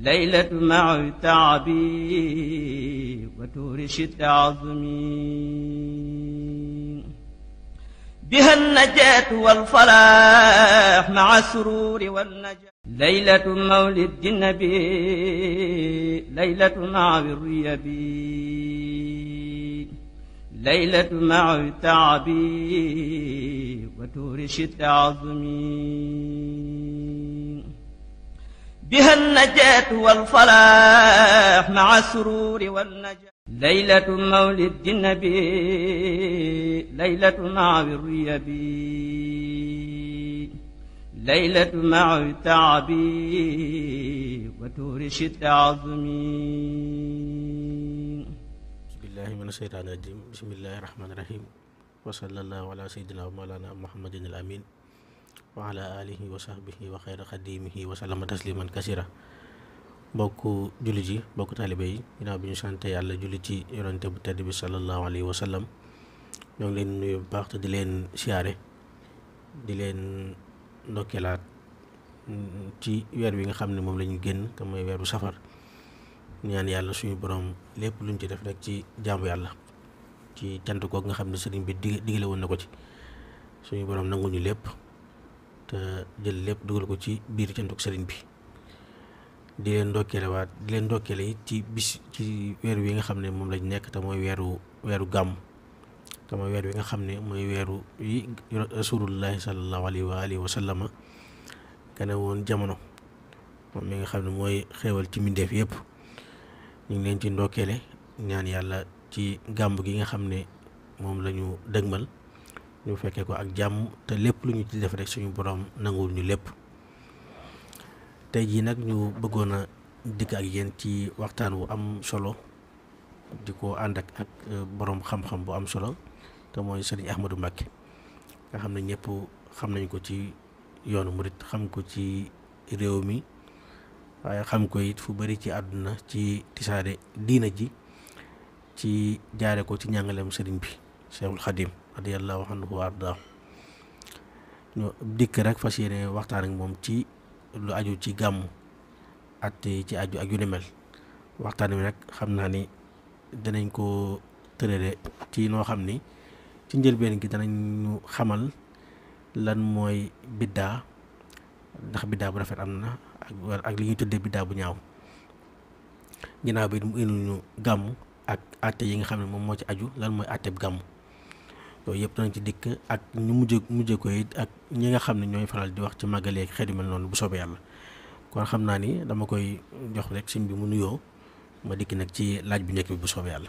ليلة مع تعبي وتورش عظمي بها النجاة والفلاح مع السرور والنجاة ليلة مولد النبي ليلة مع الريبي ليلة مع تعبي وتورش عظمي بها النجاة والفلاح مع السرور والنجاة ليلة مولد النبي ليلة مع الريبي ليلة مع تعبي وتورش عظمي بسم الله من الشيطان الرجيم بسم الله الرحمن الرحيم وصلى الله على سيدنا ومولانا محمد الأمين wa ala alihi wa sahbihi wa xayra xadimihi wa sallama tasliman kasira mbokku jullit yi mbokku taalibe yi ginnaaw bi ñu sante yàlla julli ci yonente bu tedd bi sallallahu alayhi wa sallam ñoo ngi leen nuyu bu baax te di leen siyaare di leen ndokkeelaat ci weer wi nga xam ne moom la ñu génn te mooy weeru safar ñaan yàlla suñu borom lépp luñ ci def rek ci jaamu yàlla ci cant kook nga xam ne sëriñ bi digale woon na ko ci suñu borom nangu ñu lépp te jël lépp dugal ko ci biir cantuk sëriñ bi di leen ndokkeele it ci bis ci weer wi nga xam ne moom lañ nekk te mooy weeru gàmm te mooy weer wi nga xam ne mooy weeru yi rasulullahi sallallahu alayhi wa alihi wa sallama gane woon jamono moom mi nga xam ne mooy xéewal ci mbindeef yëpp ñu ngi leen ci ndokkeele ñaan yàlla ci gàmm gi nga xam ne moom la ñu dëgmal ñu fekkee ko ak jàmm te lépp lu ñu ci def rek suñu borom nanguwul ñu lépp tey jii nag ñu bëggoon a dikk ak yéen ci waxtaan wu am solo di ko ànd ak borom xam-xam bu am solo te mooy sëriñ Ahmadou Mbacké nga xam ne ñëpp xam nañ ko ci yoonu murit xam ko ci réew mi waaye xam ko it fu bari ci àdduna ci tisaare diina ji ci jaare ko ci njàngaleem sëriñ bi Cheikhul Khadim radiyallahu anhu wa arda ñu dikk rek fas yéene waxtaan ak moom ci lu aju ci gàmm at ci aju ak yu ni mel waxtaan wi nag xam naa ni danañ ko tërale ci noo xam ni ci njëlbeen gi danañ ñu xamal lan mooy biddaa ndax biddaa bu rafet am na ak li ñuy tuddee biddaa bu ñaaw ginnaaw bi mu indil ñu gàmm ak atte yi nga xam ne moom moo ci aju lan mooy atte bu gàmm yooyu yëpp danañ ci dikk ak ñu mujje ko it ak ñi nga xam ne ñooy faral di wax ci màggalee ak xeet yu mel noonu bu soobee yàlla kon xam naa ni dama koy jox rek sëñ bi mu nuyoo ma dikk nag ci laaj bu njëkk bi bu soobee yàlla.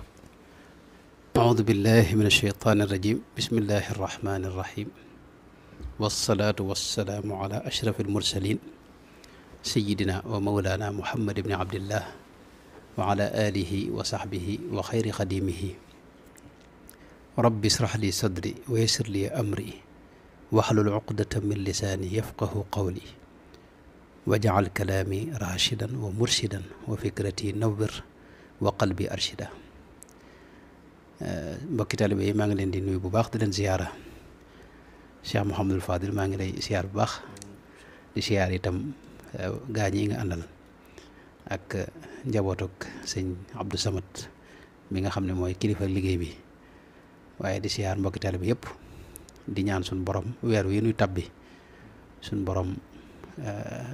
aoudu billahi min alsheytaani irrajim bismillahi arrahmani irrahim wassalaatu wassalaamu ala ashraf almursalin sayidina wa mawlana muhammad ibni abdillah wa ala alihi wa sahbihi wa xayri xadimihi rabbi israh li sadri wa yassir li amri wahlul uqdatan min lisaani yafqahu qawli waj'al kalaami rashidan wa murshidan wa fikrati nawwir wa qalbi arshida mbokki taalibe yi maa ngi leen di nuyu bu baax di leen ziyaara Cheikh Mouhamadul Fadil maa ngi lay ziyaar bu baax di ziyaar itam gaañ yi nga àndal ak njabootuk sëñ Abdou Samad mi nga xam ne mooy kilifa liggéey bi waaye di siyaar mbokki taalibe bi yëpp di ñaan suñ borom weer wi nuy tabbi suñ borom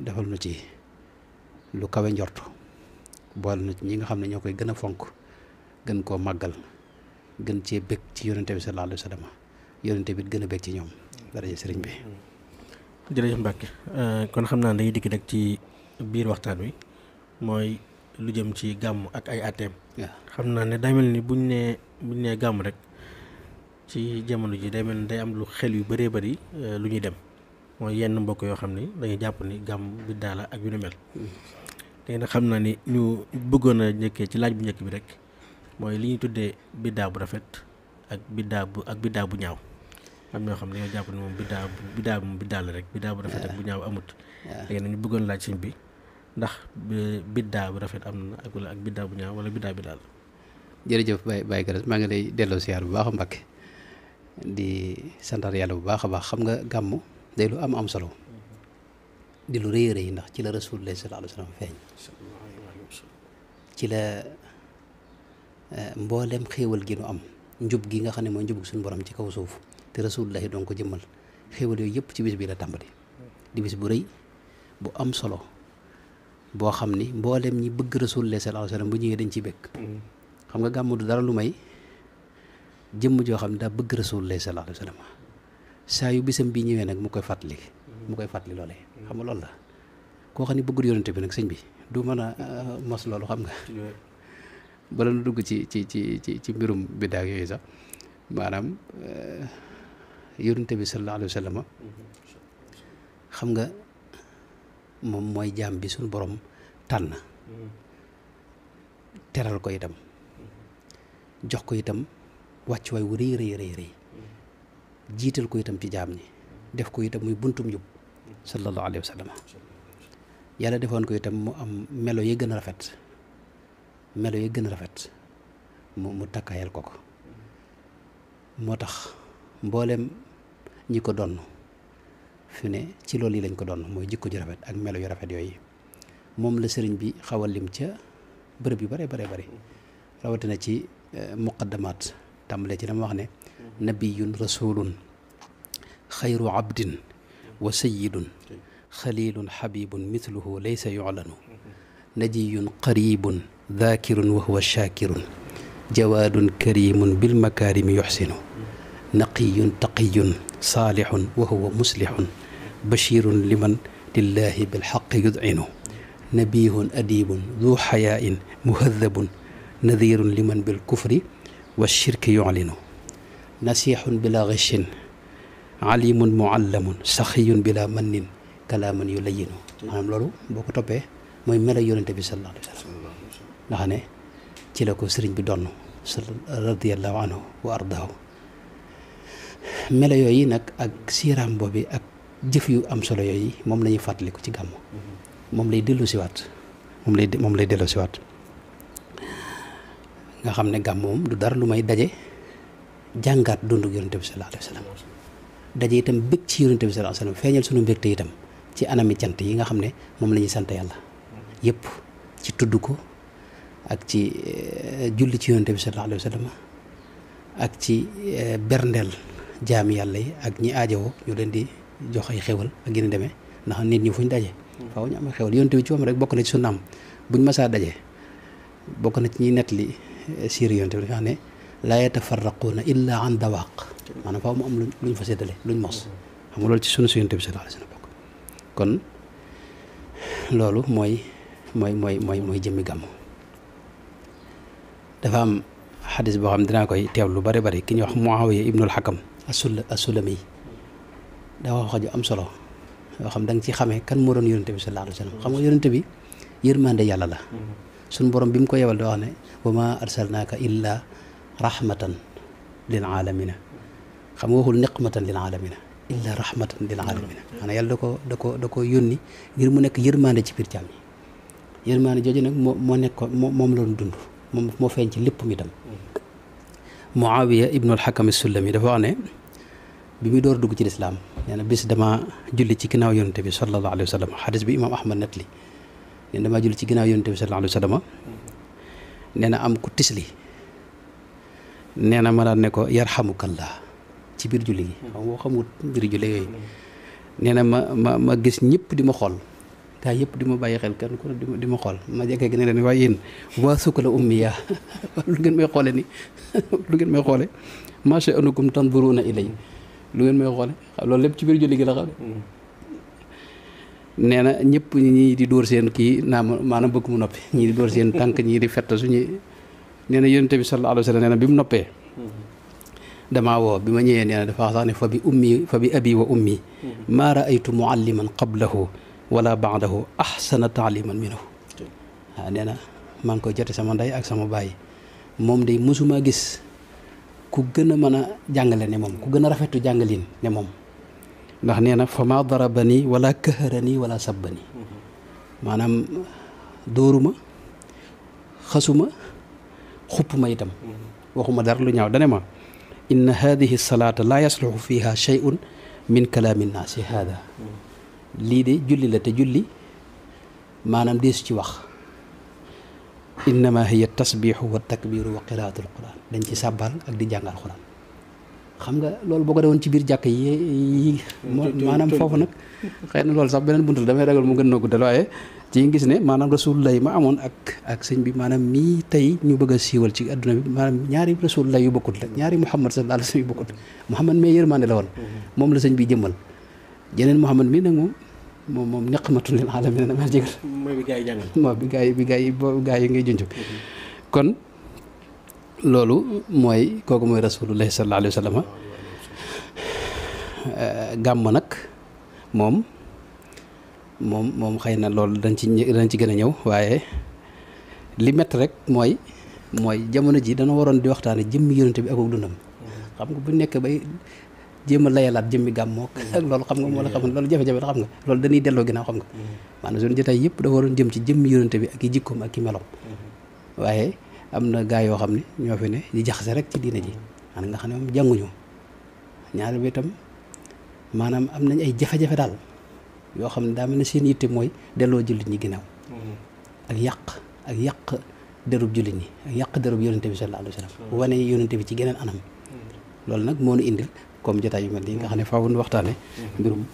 defal nu ci lu kawe njort boole na ci ñi nga xam ne ñoo koy gën a fonk gën koo màggal gën cee bég ci yonente bi sallallahu alayhi wa sallam yonente bi gën a bég ci ñoom daraja sëriñ bi. jërëjëf Mbacke kon xam naa dañuy dikk rek ci biir waxtaan wi mooy lu jëm ci gàmm ak ay ateem. xam naa ne day mel ni buñ nee gàmm rek. ci jamono ji day mel ni day am lu xel yu bëree bëri lu ñuy dem mooy yenn mbokk yoo xam ni dañuy jàpp ni gàmm biddaa la ak yu ni mel léegi nag xam naa ni ñu bëggoon a njëkkee ci laaj bu njëkk bi rek mooy li ñuy tuddee biddaa bu rafet ak biddaa bu ñaaw am ñoo xam ne dañoo jàpp ni moom biddaa la rek biddaa bu rafet ak bu ñaaw amut léegi nag ñu bëggoon laaj sëñ bi ndax biddaa bu rafet am na ak biddaa bu ñaaw wala biddaa la. jërëjëf Baye Garas maa ngi lay delloo siyaar bu baax Mbacke di santar yàlla bu baax a baax xam nga gàmm day lu am solo di lu rëy rëy ndax ci la rasulullah sallallahu alayhi wa sallam feeñ ci la mboolem xéewal gi nu am njub gi nga xam ne mooy njubug suñu borom ci kaw suuf te rasulullahi doon ko jëmmal xéewal yooyu yëpp ci bis bi la tàmbali di bis bu rëy bu am solo boo xam ni mboolem ñi bëgg rasulullah sallallahu alayhi wa sallam bu ñëwee dañ ciy bëgg xam nga gàmmu du dara lu may jëmm joo xam ne daa bëgg rasulullah sallallahu alayhi wa sallam saa yu bisam bii ñëwee nag mu koy fàttali loolee xam nga loolu la koo xam ne bëggul yonente bi nag sëñ bi du mën a mos loolu xam nga bala nu dugg ci mbirum biddaak yooyu sax maanaam yonente bi sallallahu alayhi wa sallam xam nga moom mooy jaam bi suñu borom tànn teral ko itam jox ko itam wàccuwaay wu rëy rëy jiital ko itam ci jaam ñi def ko itam muy buntum njub sallallahu alayhi wa sallam yàlla defoon ko itam mu am melo yi gën a rafet mu takkaayal ko moo tax mboolem ñi ko donn fi ne ci loolu yi lañ ko doon mooy jikko ju rafet ak melo yu rafet yooyu moom la sëriñ bi xaw a lim ca bërëb yu bare rawatina ci muqaddamaat tàmbalee ci dama wax ne nabiyun rasulun xayru abdin wa sayidun xalilun xabibun mithluhu laysa yuclanu najiyun qaribun dhaakirun wa huwa shaakirun jawaadun karimun bilmakaarimi yuxsinu naqiyun taqiyun saalixun wa huwa muslixun bashirun liman lillahi bilxaqi yudcinu nabihun adibun du xayaain muhadabun nadirun liman bilkufri washirki yuclinu nasixun bila gishin alimun muallamun saxiyun bila mannin kalaaman yulayinu maanaam loolu boo ko toppee mooy melo yonente bi sallallahu alayhi wa sallam nga xam ne ci la ko sëriñ bi donn radiallahu anhu wa ardaahu melo yooyu nag ak siiraam boobi ak jëf yu am solo yooyu moom la ñuy fàttaliku ci gàmmu moom lay dellu siwaat nga xam ne gàmmu moom du dara lu may daje jàngaat dundu yonente bi sallallahu alayhi wa sallam daje itam bëgg ci yonente bi sallallahu alayhi wa sallam feeñal sunu mbégte itam ci anami cant yi nga xam ne moom la ñuy sant yàlla yëpp ci tudd ko ak ci julli ci yonente bi sallallahu alayhi wa sallam ak ci berndeel jaami yàlla yi ak ñi aajowoo ñu leen di jox ay xewal ak gën a demee ndax nit ñi fuñ daje faaw ñu am ay xewal yonente bi ci moom rek bokk na ci sunnaam buñ masaa daje bokk na ci ñuy nettali siir yonente bi dafa ne laa yatafarraquuna illa an dawaq maanaam faaw mu am luñ fa séddale luñ mos xam nga loolu ci sunu si yonente bi sallallahu alayhi wa sallam bokk kon loolu mooy jëmmi gàmmu dafa am xadis boo xam ne dinaa koy teew lu bari ki ñuy wax Muawiya ibnul Hakam as-Sulami daa wax ju am solo yoo xam da nga ci xamee kan moo doon yonente bi sallallahu alayhi wa sallam xam nga yonente bi yërmande yàlla la suñ borom bi mu ko yebal da wax ne wa ma arsalnaaka illa rahmatan lil alamina xam nga waxul niqmatan lil alamina illa rahmatan lil alamina maanaam yàlla da ko yónni ngir mu nekk yërmande ci biir jàmm yi yërmande jooju nag moo nekk moom la doon dund moom moo feeñ ci lépp mi tam Muawiya ibnul Hakam as-Sulami dafa wax ne bi muy door dugg ci lislaam nee na bis dama julli ci ginnaaw yonente bi sallallahu alayhi wa sallam xadis bi imaam Ahmad net li nee dama julli ci ginnaaw yonente bi sallallahu alayhi wa sallam nee na am ku tisli nee na ma daan ne ko yarhamukallah ci biir julli gi xamut mbiri julli yooyu nee na ma gis ñëpp di ma xool gaa yëpp di ma bàyyi xel kenn ku ne di ma xool ma jekkee gi ne leen waaye yéen waa sukka la ummiya lu ngeen may xoole ni lu ngeen may xoole macha anukum tanzuruna ilay lu ngeen may xoole loolu lépp ci biir julli gi la xam nee na ñëpp ñii di dóor seen kii maanaam bëgg mu noppi ñii di dóor seen tànk ñii di fett suñu nee na yonente bi sallallahu alayhi wa sallam nee na bi mu noppee damaa woo bi ma ñëwee nee na dafa wax sax ne fa bi abi wa ummi maa raaytu mualliman qablahu wala baadahu ahsana taaliman minhu waaw nee na maa ngi koy jote sama ndey ak sama baay moom day mosuma gis ku gën a mën a jàngale ne moom ku gën a rafetu jàngalin ne moom ndax nee na fa ma darabani wala kaharani wala sabbani maanaam dóoruma xasuma xuppuma itam waxuma dara lu ñaaw dane ma inna hadihi salaata la yasluxu fiha shay'un min kalaami nnaasi hada lii de julli la te julli maanaam deesu ci wax innama hiya tasbiixu wa takbiiru wa qiraatul quran dañ ci sàbbal ak di jàngal quran xam nga loolu boo ko defoon ci biir jàkk yi maanaam foofu nag xëy na loolu sax beneen buntu la damay ragal mu gën noo guddal waaye ci gis ne maanaam rasulullah ma amoon ak sëñ bi maanaam mii tey ñu bëgg a siiwal ci adduna bi maanaam ñaari rasulullah yu bokkut la ñaari muhammad sallallahu alayhi wa sallam yu bokkut muhammad mais yërmande la woon moom la sëñ bi jëmmal jeneen muhammad mii nag moom niqmatun lil alamin na mel jégal mooy bi gaa yi jàngal moo bi gaa yi ngay junj kon loolu mooy kooku mooy rasulullahi sallallahu alayhi wa sallam gàmm nag moom xëy na loolu dañ ci gën a ñëw waaye li métti rek mooy jamono ji dana waroon di waxtaane jëmmi yonente bi ak dundam xam nga bu nekk bay jéem a layalaat jëmmi gàmmoo ak loolu xam nga moo la xam loolu jafe-jafe la xam nga loolu dañuy delloo ginnaaw xam nga maanaam suñu jotaay yëpp dafa waroon jëm ci jëmmi yonente bi ak i jikkoom ak i melom waaye am na gaa yoo xam ne ñoo fi ne di jaxase rek ci diine ji maanaam nga xam ne moom jànguñu ñaari bi itam maanaam am nañ ay jafe-jafe daal yoo xam ne daa mel ne seen yitte mooy delloo jullit ñi ginnaaw ak yàq derub jullit ñi ak yàq derub yonente bi sallallahu alayhi wa sallam wane yonente bi ci geneen anam loolu nag moo nu indil comme jotaay yu mel nii nga xam ne faaw nu waxtaane mbirum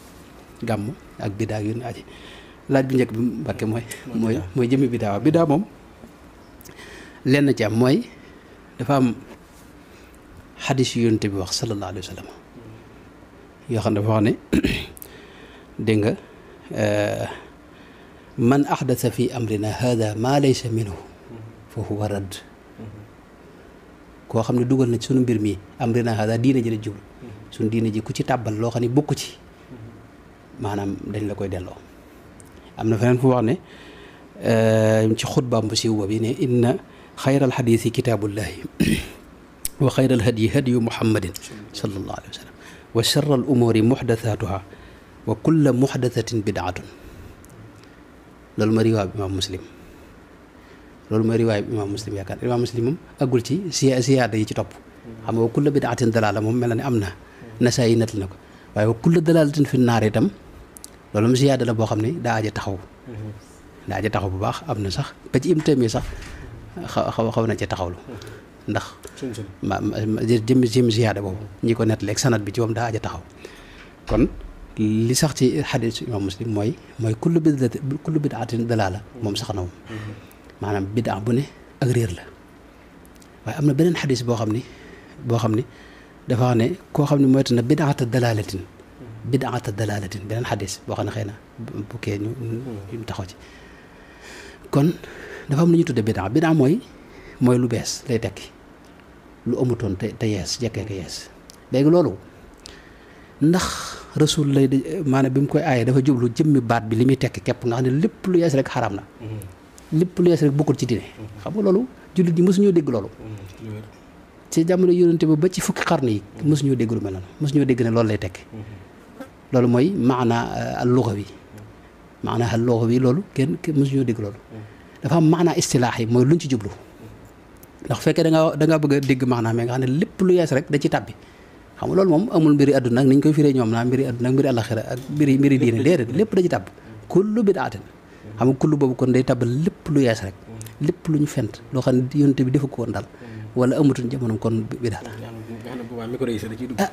gàmm ak bidaa yu ne aji laaj bi njëkk bi Mbàkke mooy jëmmi bidaa waaw bidaa moom lenn ci am mooy dafa am xadis yu yonente bi wax sallallahu alayhi wa sallam yoo xam ne dafa wax ne dégg nga man ahdasa fi amrina hada ma laysa minhu fa huwa radd koo xam ne dugal na ci sunu mbir mi amrina hada diina ji la jublu sunu diina ji ku ci tàbbal loo xam ne bokku ci maanaam dañ la koy delloo am na feneen fu wax ne ci xutbaam bu siiw boobu ne inna xayral xadiisi kitaabullahi wa xayral hadyi hadyu muhammadin sallallahu alayhi wa sallam wa sharral umuuri muxdasaatuha wa kulla muxdasatin bidaatun loolu ma riwaay bi imaam muslim yaakaar imaam muslim moom aggul ci siyaada yi ci topp xam nga wa kulla bidaatin dalaala moom mel na ne am na nasaa yi nett na ko waaye wa kulla dalaalatin fi naar itam loolu moom siyaada la boo xam ne daa aja taxaw bu baax am na sax ba ci im tamit sax xaw na ci taxawlu ndax jëmmi siyaada boobu ñi ko nett leeg sanad bi ci moom daa aja taxaw kon li sax ci xadiis imaam muslim mooy kullu bidaatin dalaala moom sax na moom maanaam bidaa bu ne ak réer la waaye am na beneen xadiis boo xam ni dafa wax ne koo xam ne moytu na bidaata dalaalatin beneen xadiis boo xam ne xëy na bu kee ñu taxaw ci kon dafa am lu ñu tudde bidaa mooy lu bees lay tekki lu amutoon te yees jekkee ko yees léegi loolu ndax rasul lay maanaam bi mu koy aaye dafa jublu jëmmi baat bi li muy tekki képp nga xam ne lépp lu yees rek xaraam na lépp lu yees rek bokkul ci diine xam nga loolu jullit ñi mësuñoo dégg loolu ci jamono yonente ba ci fukki xarn yi mësuñoo dégg lu mel noonu mësuñoo dégg ne loolu lay tekki loolu mooy maanaa al-lughawi loolu kenn mësuñoo dégg loolu dafa am maanaa istilaax yi mooy luñ ci jublu ndax fekkee da nga bëgg a dégg maanaa mais nga xam ne lépp lu yees rek da ci tàbbi xam nga loolu moom amul mbiri àdduna ak ni ñu koy firee ñoom naa mbiri àdduna ak mbiri àllaxira ak mbiri diine déedéet lépp da ci tàbb kullu bidaatin xam nga kullu boobu kon day tàbbal lépp lu yees rek lépp lu ñu fent loo xam ne yonente bi defu ko woon daal wala amutuñ jamono kon bidaa la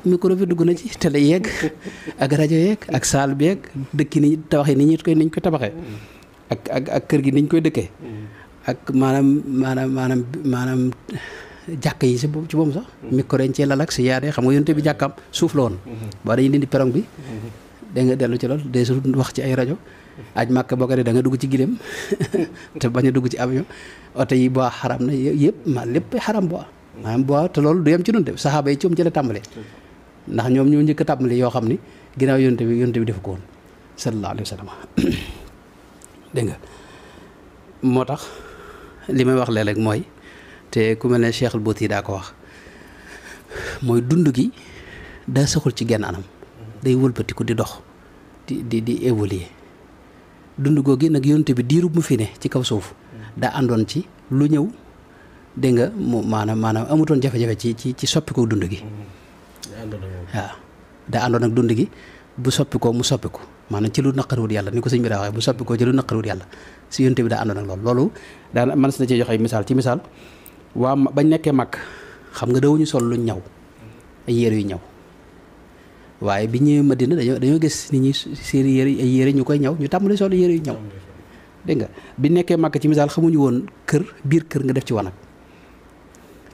micro bi dugg na ci télé yeeg ak rajo yeeg ak saal bi yeeg dëkki ni tabaxee ni ñu koy tabaxee ak kër gi ni ñu koy dëkkee ak maanaam jàkk yi ci boobu sax micro yi ci lal ak si yaadee xam nga yonte bi jàkkaam suuf la woon boo dañuy dindi perong bi da nga dellu ci loolu day su wax ci ay rajo aj màkk boo ko dee da nga dugg ci gileem te bañ a dugg ci avion oto yi boo xaram na yëpp lépp xaram boo maanaam boo te loolu du yem ci noonu de saxaaba yi ci moom ci la tàmbalee ndax ñoom ñoo njëkk a tàmbali yoo xam ni ginnaaw yonte bi def ko woon sallallahu alayhi wa sallam dégg nga moo tax li may wax léeg-léeg mooy te ku mel ne Cheikh al-Bouti daa ko wax mooy dund gi daa saxul ci genn anam day wëlbatiku di dox di évoluer dund googu nag yonte bi diirub mu fi ne ci kaw suuf daa àndoon ci lu ñëw dégg nga mu maanaam amutoon jafe-jafe ci soppiku dund gi waaw daa àndoon ak dund gi bu soppikoo mu soppiku maanaam ci lu naqariwut yàlla ni ko sëñ bi daa waxee bu soppi ko ci lu naqariwut yàlla si yonte bi daa àndoon ak loolu daan mën na cee joxe misaal ci misaal waa bañ nekkee mag xam nga dawuñu sol luñ ñaw ay yére yu ñaw waaye bi ñëwee Madina dañoo gis nit ñi seen yére ay yére ñu koy ñaw ñu tàmbali sol yére yu ñaw dégg nga bi nekkee mag ci misaal xamuñu woon kër biir kër nga def ci wanag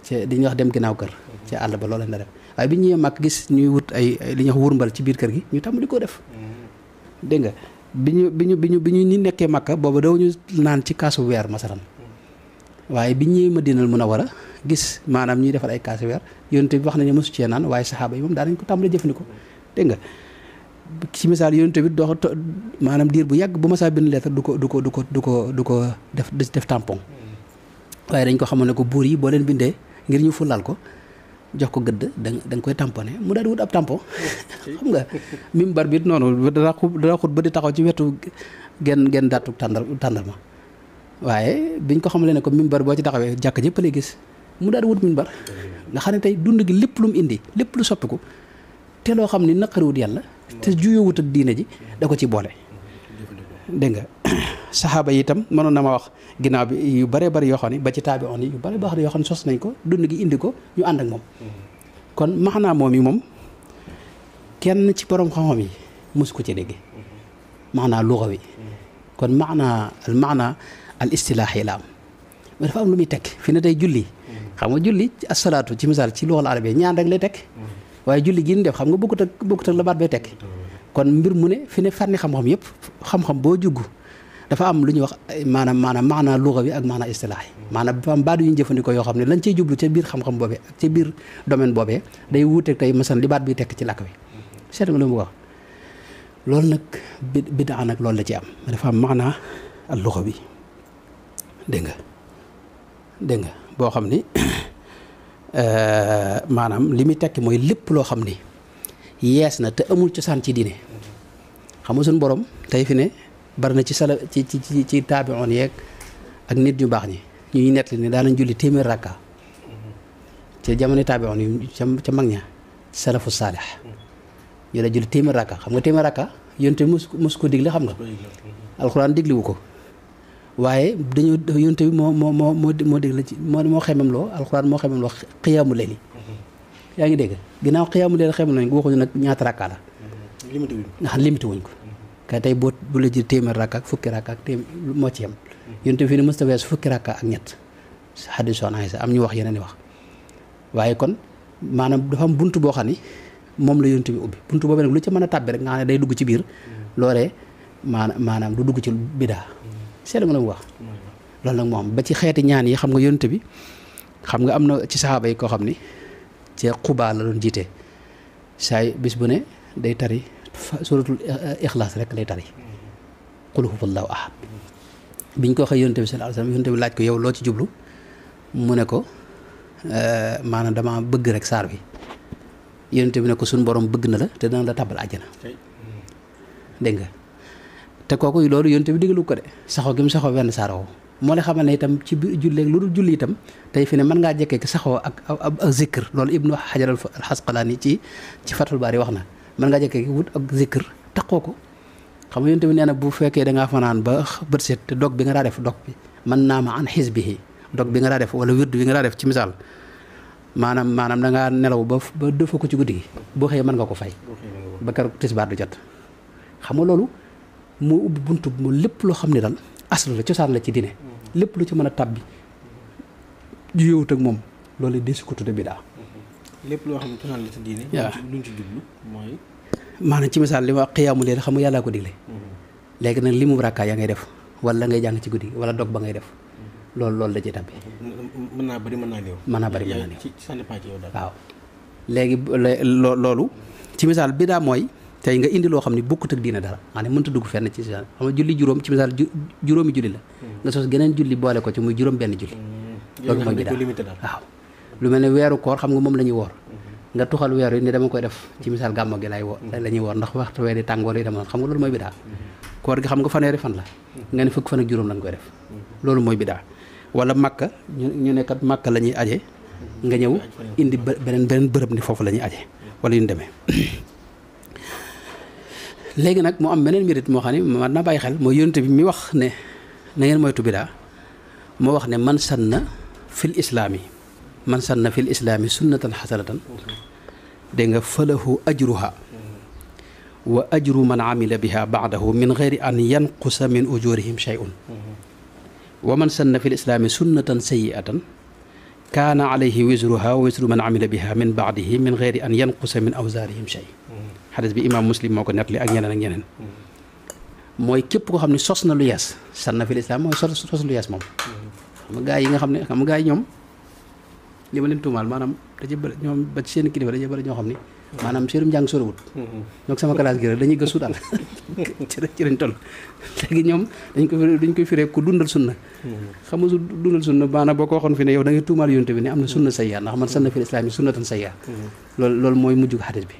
ci dañuy wax dem ginnaaw kër ci àll ba loolu lañ la def waaye bi ñëwee mag gis ñuy wut ay li ñuy wax wurmbal ci biir kër gi ñu tàmbali koo def dégg nga bi ñu ni nekkee Makka booba dawuñu naan ci kaasu weer masalan waaye bi ñëwee Madinal Munawwara gis maanaam ñuy defar ay kaasu weer yonent bi wax nañu mosu cee naan waaye saxaaba yi moom daan nañ ko tàmbali jëfandikoo dégg nga ci misaal yonent bi doo maanaam diir bu yàgg bu ma saa bind lettre du ko def tampon waaye dañ ko xamoon ne ko buur yi boo leen bindee ngir ñu fulal ko jox ko gëdd da nga koy tamponné mu daal di wut ab tampon xam nga mimbar bi noonu dana xut ba di taxaw ci wetu genn dattu tàndarma waaye biñ ko xamalee ne ko mimbar boo ci taxawee jàkk ñëpp lay gis mu daal di wut mimbar nga xam ne tey dund gi lépp lu mu indi lépp lu soppiku te loo xam ne naqariwut yàlla te juyowut ak diine ji da ko ci boole dégg nga saxaaba yi itam mënoon na ma wax ginnaaw bi yu bëree bëri yoo xam ne ba ci taabi on yi yu bëri baax yoo xam ne sos nañ ko dund gi indi ko ñu ànd ak moom kon maanaa moom yi moom kenn ci borom xam-xam yi mosu ko ci dégg maanaa lugawi kon maanaa al istilaahi la am mais dafa am lu muy tekk fi ne tey julli xam nga julli asalaatu ci misaal ci lugal arabe ñaan rek lay tekk waaye julli gi ñu def xam nga bokkut ak la baat bay tekk kon mbir mu ne fi ne fànni xam-xam yëpp xam-xam boo jugg dafa am lu ñuy wax maanaa lugawi ak maanaa istilaahi maanaam dafa am baat yu ñu jëfandikoo yoo xam ne lañ cey jublu ca biir xam-xam boobee ak ca biir domaine boobee day wuuteeg tey masalan li baat bi tekk ci làkk bi seet nga lu mu wax loolu nag bidaa nag loolu la ci am dafa am maanaa al lugawi dégg nga boo xam ni maanaam li muy tekki mooy lépp loo xam ni yees na te amul cosaan ci diine xam nga suñu borom tey fi ne bari na ci ci taabi'oon yeeg ak nit ñu baax ñi ñuy nettali ne daanañ julli téeméer rakka ci jamono taabi'oon yi ca mag ña salafu saalih ñu la julli téeméer rakka xam nga téeméer rakka yonte mos ko digle xam nga alxuraan digliwu ko waaye dañoo yonte bi moo digle ci moo xemem loo alxuraan moo xemem loo xiyaamu layli yaa ngi dégg ginnaaw xiyaamu layli xemem nañ ko waxuñu nag ñaata rakka la nga xam limité wuñ ko kay tey bu la jël téeméer rakka ak fukki rakka ak moo ci yem yonte bi fi ne mësta weesu fukki rakka ak ñett xadiis Soxna Aysa am ñu wax yeneen i wax waaye kon maanaam dafa am buntu boo xam ni moom la yonte bi ubbi buntu boobu nag lu ca mën a tàbbi rek nga xam ne day dugg ci biir loolee maanaam du dugg ci bidaa seetlu nga la mu wax loolu nag moom ba ci xeeti ñaan yi xam nga yonte bi xam nga am na ci saxaaba yi koo xam ni ci Quba la doon jiite saay bis bu ne day tari suratul ixlaas rek lay tari qul huwallahu ahad biñ ko waxee yonte bi sallallahu alayhi wasallam yonte bi laaj ko yow loo ci jublu mu ne ko maanaam dama bëgg rek saar bi yonte bi ne ko suñu borom bëgg na la te dana la tàbbal àjjana dégg nga te kooku loolu yonte bi digalu ko de saxoo gi mu saxoo wenn saar woowu moo la xamal ne itam ci biir julleeg lu dul julli itam tey fi ne mën ngaa jekkee ki saxoo ak zikr loolu ibnu Hajar al Asqalaani ci Fathul Baari wax na mën ngaa jekkee ki wut ak zikr taxoo ko xam nga yonte bi nee na bu fekkee da ngaa fanaan ba bët set te dog bi nga daa def dog bi mën naa ma an xisbihi dog bi nga daa def wala wirdu bi nga daa def ci misaal maanaam da ngaa nelaw ba defoo ko ci guddi gi boo xëyee mën nga ko fay ba keroog tisbaar du jot xam nga loolu moo ubbi buntu mu lépp loo xam ne daal aslu la cosaan la ci diine lépp lu ci mën a tàbbi juyewut ak moom loolu desu ko tudde bidaa lépp loo xam ne cosaan la ci diine luñ ci jublu mooy maanaam ci misaal li ma wax xiyaamu leen xam nga yàllaa ko digle léegi nag li mu rakkaa yaa ngay def wala ngay jàng ci guddi wala dog ba ngay def loolu la ci tàbbi mën naa bari mën naa néew ci waaw léegi loolu ci misaal bidaa mooy tey nga indi loo xam ne bokkut ak diine dara maanaam mënta dugg fenn ci xam nga julli juróom ci misaal juróomi julli la nga sos geneen julli boole ko ci muy juróom benn julli loolu mooy bidaa waaw lu mel ne weeru koor xam nga moom la ñuy woor nga tuxal weer yi ni dama koy def ci misaal gàmmo gi lay woor la ñuy woor ndax waxtu weer yi tàngoor yi dama xam nga loolu mooy bidaa koor gi xam nga fanweeri fan la nga ne fukk fan ak juróom lañ koy def loolu mooy bidaa wala makka ñu ne kat makka la ñuy aje nga ñëw indi beneen bërëb ni foofu la ñuy aje wala yu ñu demee léegi nag mu am beneen mérite moo xam ne man naa bàyyi xel mooy yonent bi mi wax ne na ngeen moytu bidaa moo wax ne man sanna fil islaami sunnatan xasanatan dégg nga falahu ajruha wa ajru man amila biha baadahu min geyri an yanqusa min ujurihim shay'un wa man sanna fil islaami sunnatan sayyi'atan kaana alayhi wisruha wa wisru man amila biha min baadihi min geyri an yanqusa min awzaarihim shay xadis bi imaam muslim moo ko nettali ak ñeneen mooy képp koo xam ne sos na lu yees sanna fil islaam mooy sos lu yees moom xam nga gaa yi nga xam ne gaa yi ñoom li ma leen tuumaal maanaam dañuy bëri ñoom ba ci seen kilifa dañuy bëri ñoo xam ni maanaam seenum njàng soriwut ñoo sama classe gi rek dañuy gëstu daal ci lañ toll léegi ñoom dañ koy firee ku dundal sunna xam nga su dundal sunna maanaam boo ko waxoon fi ne yow da ngay tuumaal yonte bi ne am na sunna sayya ndax man sanna fil islaami sunnatan sayya loolu mooy mujj xadis bi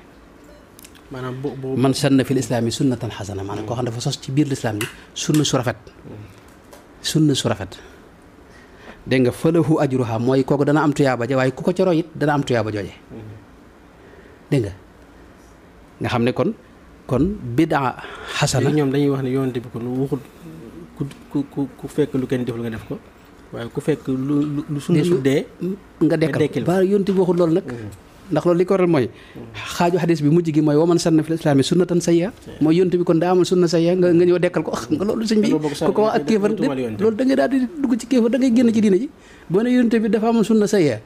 maanaam man sanna fil islaami sunnatan xasana maanaam koo xam dafa sos ci biir lislaam bi sunna su rafet dégg nga falahu ajruha mooy kooku dana am tuyaaba ja waaye ku ko ca roy it dana am tuyaaba jooje dégg nga xam ne kon bidaa xasana ñoom dañuy wax ne yonent bi kon waxut ku fekk lu kenn deful nga def ko waaye ku fekk lu sunna su dee nga dekkal ba yonent bi waxut loolu nag ndax loolu li ko waral mooy xaaju xadis bi mujj gi mooy waman sanna fil islaami sunnatan sayya mooy yonent bi kon daa amal sunna sayya nga ñëw dekkal ko xam nga loolu sëñ bi ku ko wax ak kéefar loolu da ngay daal di dugg ci kéefar da ngay génn ci diina ji boo ne yonent bi dafa amal sunna sayya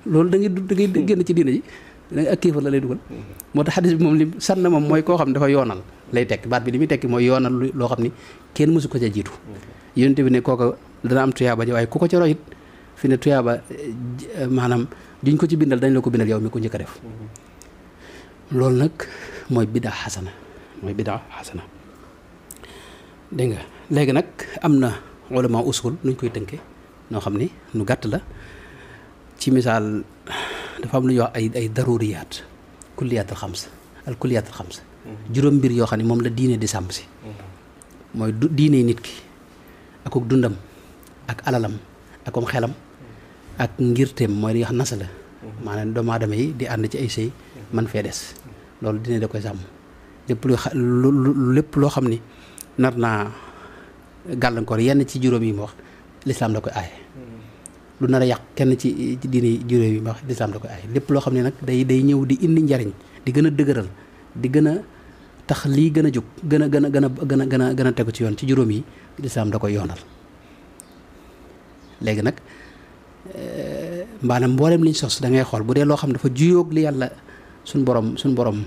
loolu da ngay génn ci diina ji ak kéefar la lay dugal moo tax xadis bi moom li sanna moom mooy koo xam ne dafa yoonal lay tekki baat bi li muy tekki mooy yoonal loo xam ni kenn mësu ko ca jiitu yonent bi ne kooka dana am tuyaaba ja waaye ku ko ca roy it fi ne tuyaaba maanaam duñ ko ci bindal dañ la ko bindal yow mi ko njëkk a def loolu nag mooy bidaa xasana dégg nga léegi nag am na ulama usul nuñ koy tënke noo xam ni nu gàtt la ci misaal dafa am lu ñuy wax ay daruriyaat kulliyaatul xams juróom mbir yoo xam ne moom la diine di sàmm si mooy diine nit ki akuk dundam ak alalam akom xelam ak ngirteem mooy li nga xam nasa la maanaam doomu aadama yi di ànd ci ay sëy man fee des loolu dina da koy sàmm lépp loo xam ni nar naa gàllankoor yenn ci juróom yi ma wax lislaam da koy aaye lu nar a yàq kenn ci diine juróom yi ma wax lislaam da koy aaye lépp loo xam ne nag day ñëw di indi njariñ di gën a dëgëral di gën a tax lii gën a jóg gën a tegu ci yoon ci juróom yi lislaam da koy yoonal léegi nag maanaam mboolem liñ sos da ngay xool bu dee loo xam dafa juyóog li yàlla suñ borom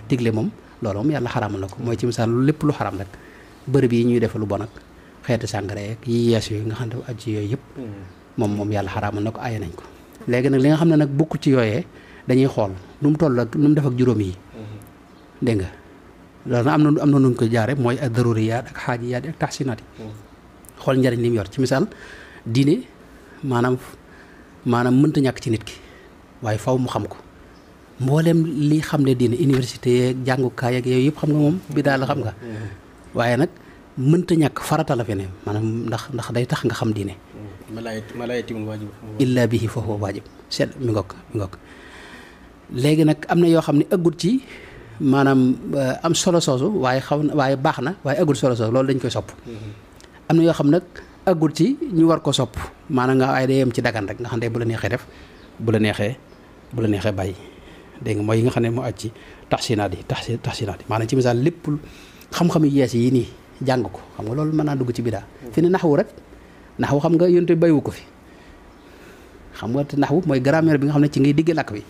digle moom loolu moom yàlla xaraamal na ko mooy ci misaal lépp lu xaraam rek bërëb yi ñuy defe lu bon ak xeeti sàngara ak yi yees yooyu nga xam ne aj ci yooyu yëpp moom yàlla xaraamal na ko aaye nañ ko léegi nag li nga xam ne nag bokku ci yooyee dañuy xool nu mu toll ak nu mu def ak juróom yi dégg nga loolu nag am na nuñ koy jaare mooy ak daruriyaat ak xaajiyaat ak taxsinaat yi xool njariñ li mu yor ci misaal diine maanaam mënta ñàkk ci nit ki waaye faw mu xam ko mboolem li xam ne diine université yeeg jàngukaay ak yooyu yëpp xam nga moom bi daal la xam nga waaye nag mënta ñàkk farata la fi ne maanaam ndax day tax nga xam diine illa bihi fa huwa waajib seet mi ngoog léegi nag am na yoo xam ne ëggut ci maanaam am solo soosu waaye baax na waaye ëggut solo soosu loolu dañ koy sopp am na yoo xam nag àggul ci ñu war ko sopp maanaam nga ay day yem ci dagan rek nga xam ne bu la neexee def bu la neexee bàyyi dégg nga mooy yi nga xam ne moo aj ci taxsinaat yi maanaam ci misaal lépp xam-xam yu yees yi nii jàng ko xam nga loolu mën naa dugg ci bidaa fi ne naxwu rek naxwu xam nga yonte bayiwu ko fi xam nga te naxwu mooy grammaire bi nga xam ne ci ngay digg làkk bi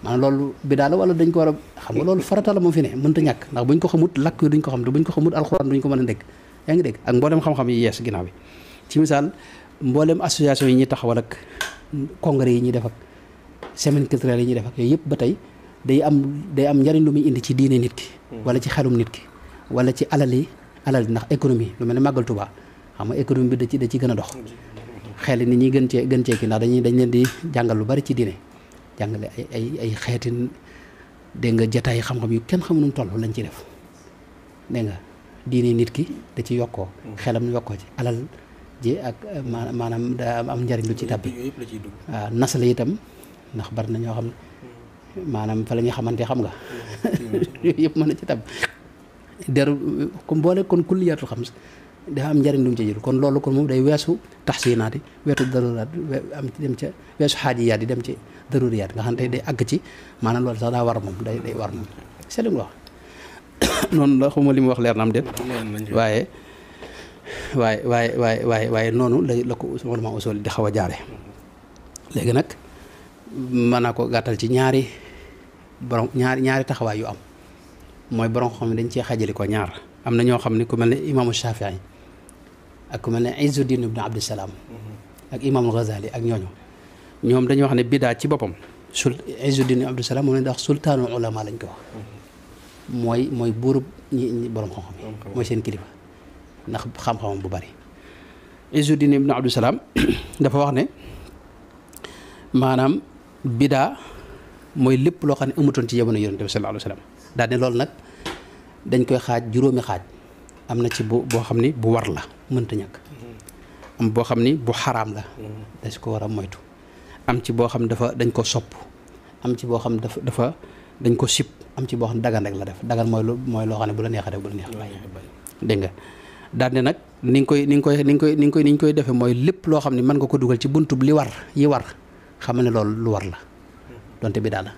maanaam loolu bidaa la wala dañ ko war a xam nga loolu farata la moom fi ne mënta ñàkk ndax buñ ko xamut làkk yi duñ ko xam te buñ ko xamut alxuraan duñ ko mën a dégg yaa ngi dégg ak mboolem xam-xam yi yees ginnaaw bi ci misaal mboolem association yi ñuy taxawal ak congrès yi ñuy def ak semaine culturelle yi ñuy def ak yooyu yëpp ba tey day am njariñ lu muy indi ci diine nit ki wala ci xelum nit ki wala ci alal yi ndax économie lu mel ne màggal Tuubaa xam nga économie bi da ci gën a dox xel nit ñi gën cee ki ndax dañ leen di jàngal lu bari ci diine jàngale ay xeeti dégg nga jataay xam-xam yu kenn xamu nu mu toll lañ ci def dégg nga diine nit ki da ci yokkoo xelam yokkoo ci alal ji ak maanaam daa am njariñ lu ci tabbi waaw nas la itam ndax bari na ñoo xam ne maanaam fa la ñuy xamante xam nga yooyu yëpp mën na ci tab deru comme boole kon kulliyaatul xams dafa am njëriñ lu mu ci jël kon loolu kon moom day weesu taxsinaat yi weesu daruraat am ci dem ca weesu xaajiyaat yi dem ci daruriyaat nga xam ne day àgg ci maanaam loolu sax daa war moom day war moom c'est li mu wax noonu la xawma li mu wax leer na am déet waaye noonu la ko ulama usul di xaw a jaare léegi nag mën naa ko gàttal ci ñaari taxawaay yu am mooy borom xam ne dañ cee xajali ko ñaar am na ñoo xam ne ku mel ne imaamu Shafii ak ku mel ne Izzuddin ibn Abdissalaam ak imaamul Ghazali ak ñoom dañuy wax ne bidaa ci boppam Izzuddin ibn Abdissalaam moom lañ di wax sultaanu ulama lañ ko wax mooy buurub ñi borom xam-xam yi mooy seen kilifa ndax xam-xamam bu bari Izzuddin ibn Abdissalaam dafa wax ne maanaam bidaa mooy lépp loo xam ne amutoon ci jamono yonent bi sallallahu alayhi wa sallam daal ne loolu nag dañ koy xaaj juróomi xaaj am na ci boo xam ni bu war la mënta ñàkk am boo xam ni bu xaraam la dañ ko war a moytu am ci boo xam dañ ko sopp am ci boo xam dafa dañ ko sib am ci boo xam ne dagan rek la def dagan mooy loo xam ne bu la neexee def bu la neex bàyyi dégg nga daal ne nag ni ñu koy defee mooy lépp loo xam ne mën nga ko dugal ci buntub yi war xam ne loolu lu war la donte bi daal la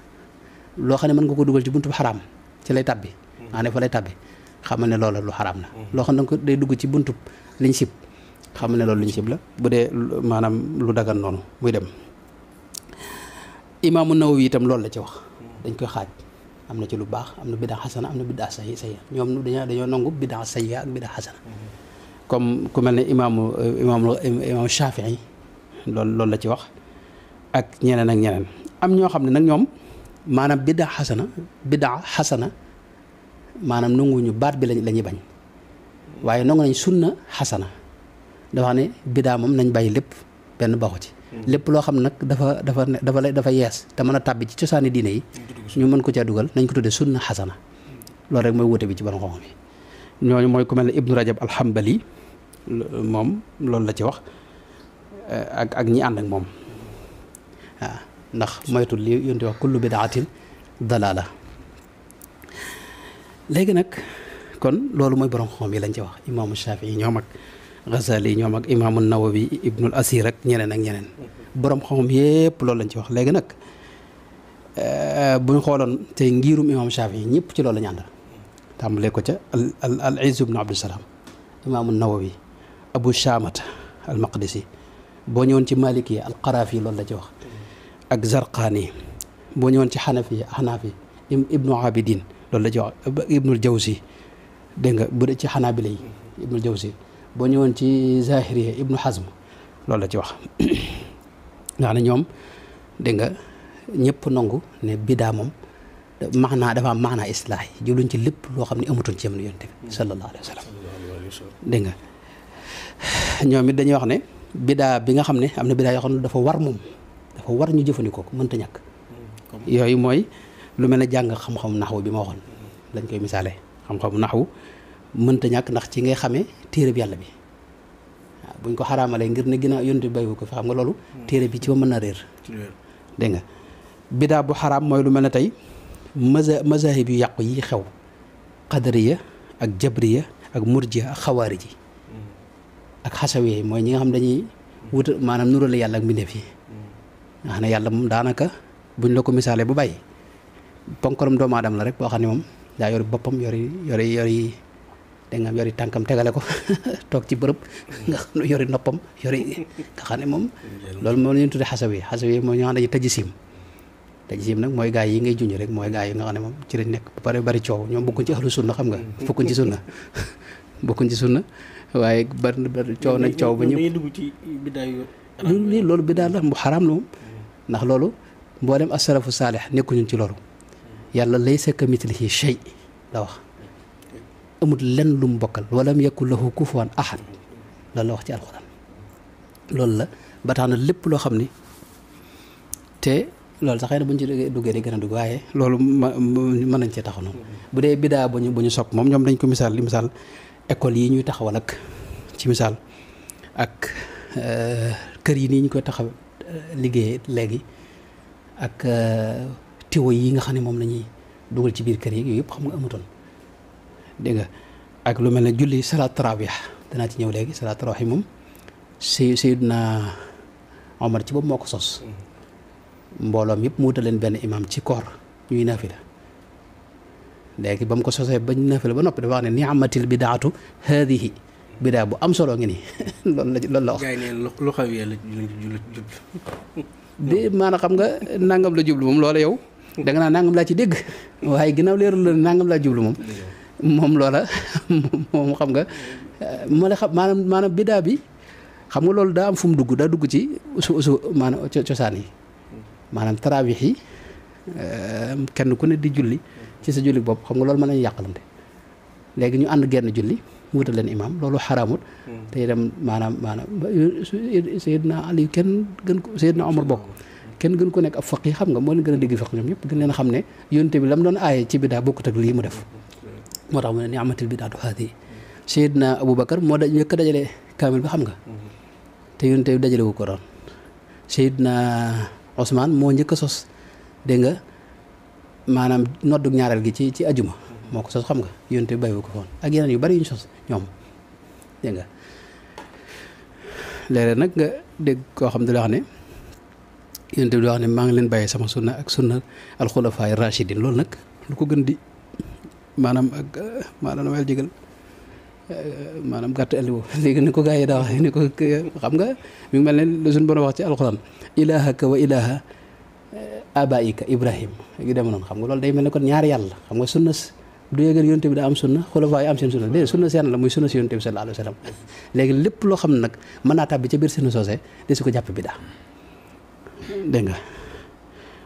loo xam ne mën nga ko dugal ci buntub xaraam ci lay tabbi maa ne fa lay tabbi xam ne loolu lu xaraam la loo xam ne ko day dugg ci buntub liñ sib xam ne loolu liñ sib la bu dee maanaam lu dagan noonu muy dem imaamu Nawawi itam loolu la ci wax dañ koy xaaj am na ci lu baax am na bidaa xasana am na bidaa sayya ñoom dañoo nangu bidaa sayya ak bidaa xasana comme ku mel ne imaamu Shafii loolu la ci wax ak ñeneen am ñoo xam ne nag ñoom maanaam bidaa xasana maanaam nanguwuñu baat bi la ñuy bañ waaye nangu nañ sunna xasana dafa xam ne bidaa moom nañ bàyyi lépp benn baxu ci lépp loo xam nag dafa yees te mën a tàbbi ci cosaani diine yi ñu mën ko caa dugal nañ ko tuddee sunna xasana loolu rek mooy wute bi ci borom xam-xam yi ñooñu mooy ku mel ne Ibnu Rajab al-Hanbali moom loolu la ci wax ak ñi ànd ak moom waaw ndax moytu li yonti wax kullu bidaatin dalaala léegi nag kon loolu mooy borom xam yi lañ ci wax imaamu Shafii ñoom ak Ghazali ñoom ak imaamu Nawawi Ibnul Asir ak ñeneen borom xam yépp loolu lañ ci wax léegi nag bu ñu xooloon tey ngirum imaamu Shafii ñëpp ci loolu la ñu àndal tàmbalee ko ca al Izz ibn Abdissalaam imaamu Nawawi Abu Shaamata al Maqdisi boo ñëwoon ci Maliki al Qarafi loolu la ci wax ak Zarqaani boo ñëwoon ci Xanaafi Ibnu Abidin loolu la ci wax Ibnul Jawzi dégg nga bu dee ci Xanaabila yi Ibnul Jawzi boo ñëwoon ci Zahiriya Ibnu Hazm loolu la ci wax nga xam ne ñoom dégg nga ñëpp nangu ne bidaa moom dafa am maanaa islaahi jubluñ ci lépp loo xam ne amutoon ci jamono Yonent bi sallallahu alayhi wa sallam dégg nga ñoom it dañuy wax ne bidaa bi nga xam ne am na bidaa yoo xam ne dafa war moom dafa war ñu jëfandikoo ko mënta ñàkk yooyu mooy lu mel ne jàng xam-xamu naxwu bi ma waxoon lañ koy misaale xam-xamu naxwu mënta ñàkk ndax ci ngay xamee téere bi yàlla bi waaw buñ ko xaraamalee ngir ne gën a Yonent bi bàyyiwu ko fi xam nga loolu téere bi ci ba mën na réer dégg nga bidaa bu xaraam mooy lu mel ne tey mazahib yu yàqu yi xew qadariya ak jabriya ak murjiya ak xawaarij yi ak xasawiya mooy ñi nga xam dañuy wuta maanaam nurale yàlla ak mbindeef yi nga xam ne yàlla moom daanaka buñ la ko misaalee bu bàyyi ponkaram doomu aadama la rek boo xam ne moom daa yori boppam yori dégg nga yori tànkam tegale ko toog ci bërëb nga xam ne yori noppam nga xam ne moom loolu moom la ñuy tuddee xasawiya mooy ñoo xam ne dañuy tajsiim nag mooy gaa yi ngay junj rek mooy gaa yi nga xam ne moom ci lañ nekk ba pare bari coow ñoom bokkuñ ci ahlu sunna xam nga bokkuñ ci sunna waaye bari coow nañ coow ba ñëpp loolu bidaa la mu xaraam la moom ndax loolu mboolem as-salafu saalih nekkuñu ci loolu yàlla laysa kamithlihi shay la wax amul lenn lu mu bokkal walam yakun lahu kufuwan ahad loolu la wax ci alxuraan loolu la ba tax na lépp loo xam ni te loolu sax xëy na bu ñu ci duggee di gën a dugg waaye loolu mën nañ cee taxaw noonu bu dee bidaa bu ñu sopp moom ñoom dañ ko misaal école yi ñuy taxawal ak ci misaal ak kër yi nii ñu koy taxaw liggéey léegi ak tiwo yi nga xam ne moom la ñuy dugal ci biir kër yi yooyu yëpp xam nga amutoon dégg nga ak lu mel ne julli salaat tarawih danaa ci ñëw léegi salaat tarawih moom Seydina Omar ci boobu moo ko sos mbooloom yëpp mu wutal leen benn imam ci koor ñuy naafila léegi ba mu ko sosee bañ naafila ba noppi dafa wax ne ni'matil bidaatu haadihi bidaa bu am solo ngi nii loolu la wax. gars yi ne lu xaw yee la jublu. de maanaam xam nga nangam la jublu moom loola yow da nga naan nangam laa ci dégg waaye ginnaaw leerul la nangam laa jublu moom loola moom xam nga ma la xam maanaam bidaa bi xam nga loolu daa am fu mu dugg daa dugg ci usu maanaam cosaan yi maanaam tarawih yi kenn ku ne di julli ci sa julli bopp xam nga loolu mën nañu yàqalante léegi ñu ànd genn julli mu wutal leen imaam loolu xaraamut te itam maanaam Seydina Ali kenn gën ko Seydina Omar bokk kenn gën ko nekk ab faqih xam nga moo leen gën a dégg fiq ñoom ñëpp gën leen xam ne yonte bi la mu doon aaye ci bidaa bokkut ak lii mu def moo tax mu ne ni'matil bidaatu haadihi Seydina Aboubacar moo njëkk a dajale kaamil bi xam nga te yonte bi dajale wu ko doon Seydina Ousmane moo njëkk a sos dégg nga maanaam noddug ñaareel gi ci ajuma moo ko sos xam nga yonte bi bàyyiwu ko foon ak yeneen yu bari yu ñu sos ñoom dégg nga léeg-léeg nag nga dégg koo xam ne di wax ne yonte bi di wax ne maa ngi leen bàyyee sama sunna ak sunna alxulafaay rachidin loolu nag lu ko gën di maanaam ak maanaam damay jégal maanaam gàtt alliwo léegi ni ko gars yi daa wax ni ko xam nga mi ngi mel ne lu suñu borom wax ci alxuraan ilahaka wa ilaha abaika ibrahim gi dem noonu xam nga loolu day mel ne kon ñaari yàlla xam nga sunna du yëgal yonte bi daa am sunna xulafaa yi am seen sunna déedéet sunna seen la muy sunna si yonte bi sallallahu alayhi wa sallam léegi lépp loo xam ne nag mën naa tàbbi ca biir sunna soosé di si ko jàpp bidaa dégg nga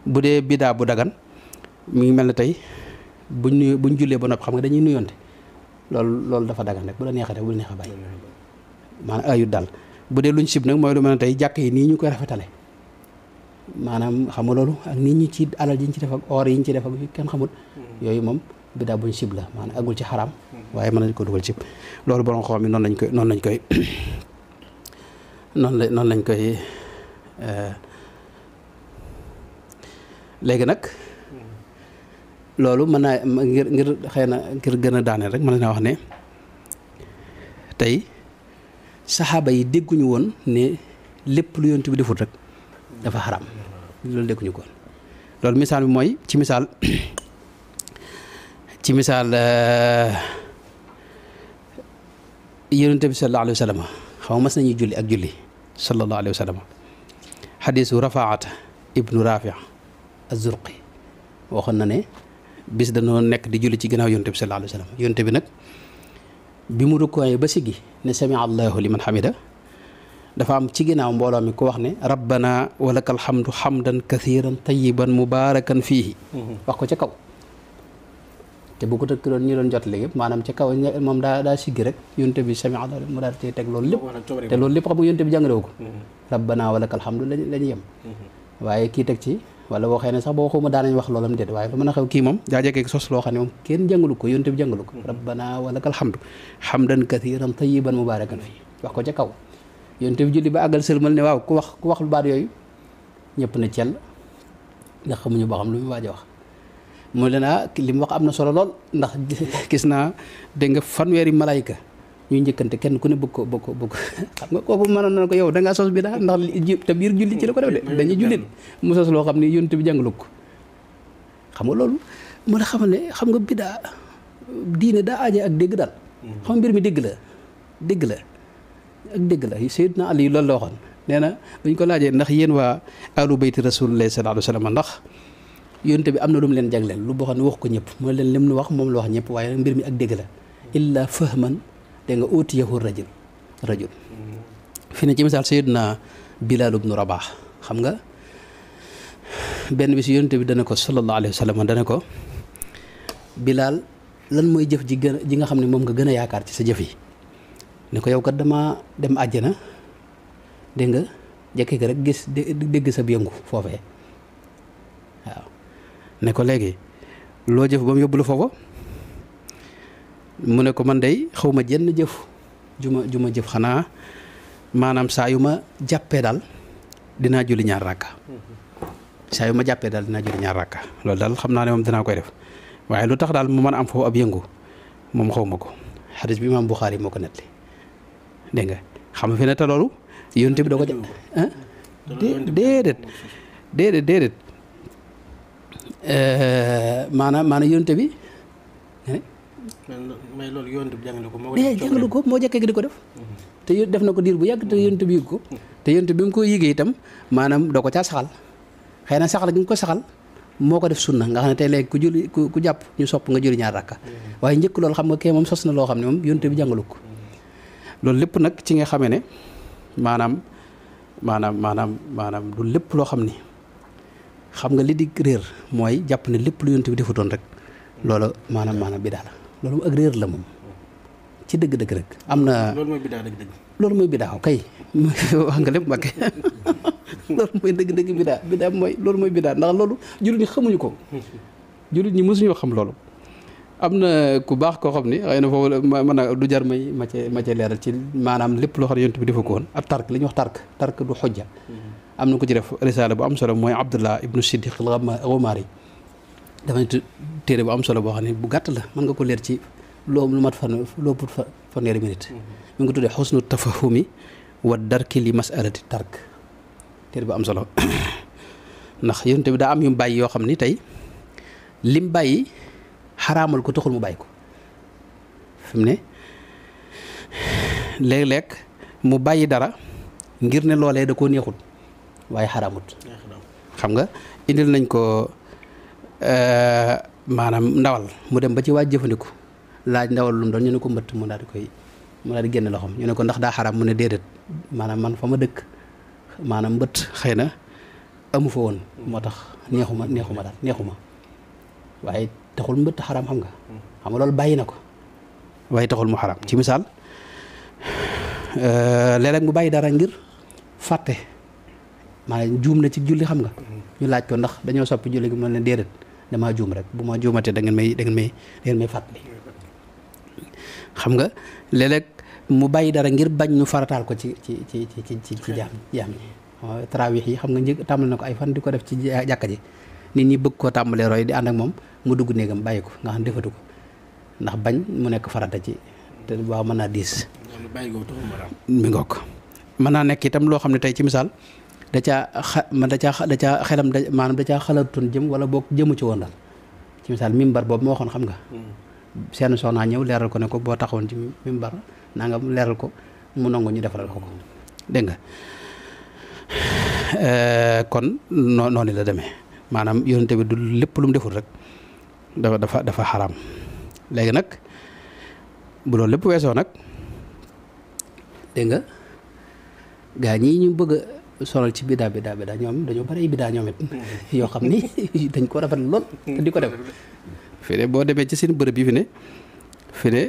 bu dee bidaa bu dagan mi ngi mel ne tey buñ jullee ba noppi xam nga dañuy nuyonte loolu dafa dagan rek bu la neexee def bu la neexee bàyyi maanaam ayut daal bu dee luñ sib nag mooy lu mel ne tey jàkk yi nii ñu koy rafetale maanaam xam nga loolu ak nit ñi ci alal yi ñu ci def ak or yi ñu ci def ak kenn xamul yooyu moom bidaa buñ sib la maanaam agul ci xaraam waaye mën nañ ko dugal sib loolu borom xam mi noonu lañ koy noonu lañ koy léegi nag loolu mën naa ngir xëy na ngir gën a daaneel rek mën naa wax ne tey saxaaba yi dégguñu woon ne lépp lu yonent bi defut rek dafa xaram loolu dégguñu ko woon loolu misaal bi mooy ci misaal yonent bi sallallahu alayhi wa sallam xam nga mas nañuy julli ak julli sallallahu alayhi wa sallam xadiisu rafaata ibnu rafi az-zurqi waxoon na ne bis dañoo nekk di julli ci ginnaaw yonent bi sallallahu alayhi wa sallam yonent bi nag bi mu rukkooyee ba siggi ne sami allahu liman hamida dafa am ci ginnaaw mbooloo mi ko wax ne rabbana walakal hamdu hamdan kathiran tayyiban mubarakan fiihi wax ko ca kaw te bu ko tëkk doon ñu doon jot léegi maanaam ca kaw moom daa siggi rek yonent bi sami allahu mu daal di teg loolu lépp te loolu lépp xam nga yonent bi jàngalewu ko rabbana walakal hamdu la ñu yem waaye kii teg ci wala boo xëy ne sax boo xuma daanañ wax loolam déet waaye lu mën a xew kii moom daa jekkee sos loo xam ne moom kenn jàngalu ko yonent bi jàngalu ko rabbana walakal hamdu hamdan kathiran tayyiban mubarakan fii wax ko ca kaw yonent bi julli ba àggal sëlmal ne waaw ku wax lu baat yooyu ñëpp ne cell ndax xamuñu boo xam lu mu waaj a wax mu leen li mu wax am na solo lool ndax gis naa dégg nga fanweeri malayka ñuy njëkkante kenn ku ne bëgg ko xam nga kooku mënoon na ko yow da ngaa sos bi daal ndax te biir julli ci la ko def de dañuy jullit mu sos loo xam ne yonent bi jàngalu ko xam nga loolu mu la xamal ne xam nga bidaa diine daa aaje ak dégg daal xam nga mbir mi dégg la ak dégg la Seydina Ali loolu la waxoon nee na buñ ko laajee ndax yéen waa ahlu bayti rasulillahi sallallahu alayhi wa sallam ndax yonent bi am na lu mu leen jagleel lu boo xam ne wax ko ñëpp mooy leen lim nu wax moom la wax ñëpp waaye nag mbir mi ak dégg la illa fahman dégg nga utiyahu rajul fi ne ci misaal Seydina Bilal ibnu Rabah xam nga benn bi si yonent bi dana ko sallallahu alayhi wa sallam dana ko Bilal lan mooy jëf ji nga xam ne moom nga gën a yaakaar ci sa jëf yi ne ko yow kat dama dem àjjana dégg nga jekki ko rek gis dégg sa yëngu foofee waaw ne ko léegi loo jëf ba mu yóbbu la foofa mu ne ko man day xaw ma jenn jëf ju ma jëf xanaa maanaam saa yu ma jàppee daal dinaa julli ñaar rakka loolu daal xam naa ne moom dinaa koy def waaye lu tax daal mu mën a am foofu ab yëngu moom xaw ma ko xadis bi imaam Buxaari moo ko nettali dégg nga xam nga fi ne te loolu yonent bi da ko déedéet maanaam yonent bi mais loolu yonent bi jàngale ko jàngale ko moo jëkkee di ko def te def na ko diir bu yàgg te yonent bi yëg ko te yonent bi mu ko yëgee itam maanaam da ko caa saxal xëy na saxal gi nga ko saxal moo ko def sunna nga xam ne tey léegi ku julli ku jàpp ñu sopp nga julli 2 rakka waaye njëkk loolu xam nga kee moom sos na loo xam ne moom yonent bi jàngalu ko loolu lépp nag ci nga xamee ne maanaam du lépp loo xam ni xam nga li di réer mooy jàpp ne lépp lu yonent bi defutoon rek loolu maanaam bidaa la loolu ak réer la moom ci dëgg-dëgg rek am na. loolu mooy bidaa dëgg-dëgg. loolu mooy bidaa kay wax nga lépp Mbàkke loolu mooy dëgg-dëgg bidaa mooy loolu mooy bidaa ndax loolu jullit ñi xamuñu ko jullit ñi mësuñoo xam loolu. am na ku baax koo xam ni xëy na foofu mën a du jar ma ca leeral ci maanaam lépp loo xam ne yonent bi defu ko woon ak tark li ñuy wax tark du xojja. am na ko ci def risaala bu am solo mooy Abdullah ibnu Siddiq al-Ghumari dafay téere bu am solo boo xam ne bu gàtt la mën nga ko leer ci loo lu mat fanweeri minute mi ngi ko tuddee xusnu tafahumi wa darki li masalati tark téere bu am solo ndax yonent bi daa am yu mu bàyyi yoo xam ni tey lim bàyyi xaraamal ko taxul mu bàyyi ko fi mu ne léeg-léeg mu bàyyi dara ngir ne loolee da koo neexut waaye xaraamut xam nga indil nañ ko maanaam ndawal mu dem ba ci waaj jëfandiku laaj ndawal lu mu doon ñu ne ko mbëtt mu daal di génne loxoom ñu ne ko ndax daa xaraam mu ne déedéet maanaam man fa ma dëkk maanaam mbëtt xëy na amu fa woon moo tax neexuma waaye taxul mbëtt xaraam xam nga loolu bàyyi na ko waaye taxul mu xaraam ci misaal léeg-léeg mu bàyyi dara ngir fàtte maanaam juum na ci julli xam nga ñu laaj ko ndax dañoo soppi julli gi mu ne déedéet damaa juum rek bu ma juumatee da ngeen may fàttali xam nga léeg-léeg mu bàyyi dara ngir bañ ñu farataal ko ci jaam ñi tarawih yi xam nga njëkk tàmbali na ko ay fan di ko def ci jàkka ji nit ñi bëgg koo tàmbalee roy di ànd ak moom mu dugg néegam bàyyi ko nga xam ne defatu ko ndax bañ mu nekk farata ci te waaw mën naa diis mi ngoog mën naa nekk itam loo xam ne tey ci misaal da caa xelam maanaam da caa xalaatoon jëm wala boog jëmu ci woon daal ci misaal mimbar boobu ma waxoon xam nga seen soxnaa ñëw leeral ko ne ko boo taxawoon ci mimbar naa nga leeral ko mu nangu ñu defaral ko dégg nga kon noonu la demee maanaam yonent bi du lépp lu mu deful rek dafa xaraam léegi nag bu loolu lépp weesoo nag dégg nga gaa ñii ñu bëgg a sonal ci bidaa ñoom dañoo bari bidaa ñoom it yoo xam ni dañ ko rafet lool te di ko def fi ne boo demee ci seen bërëb yi fi ne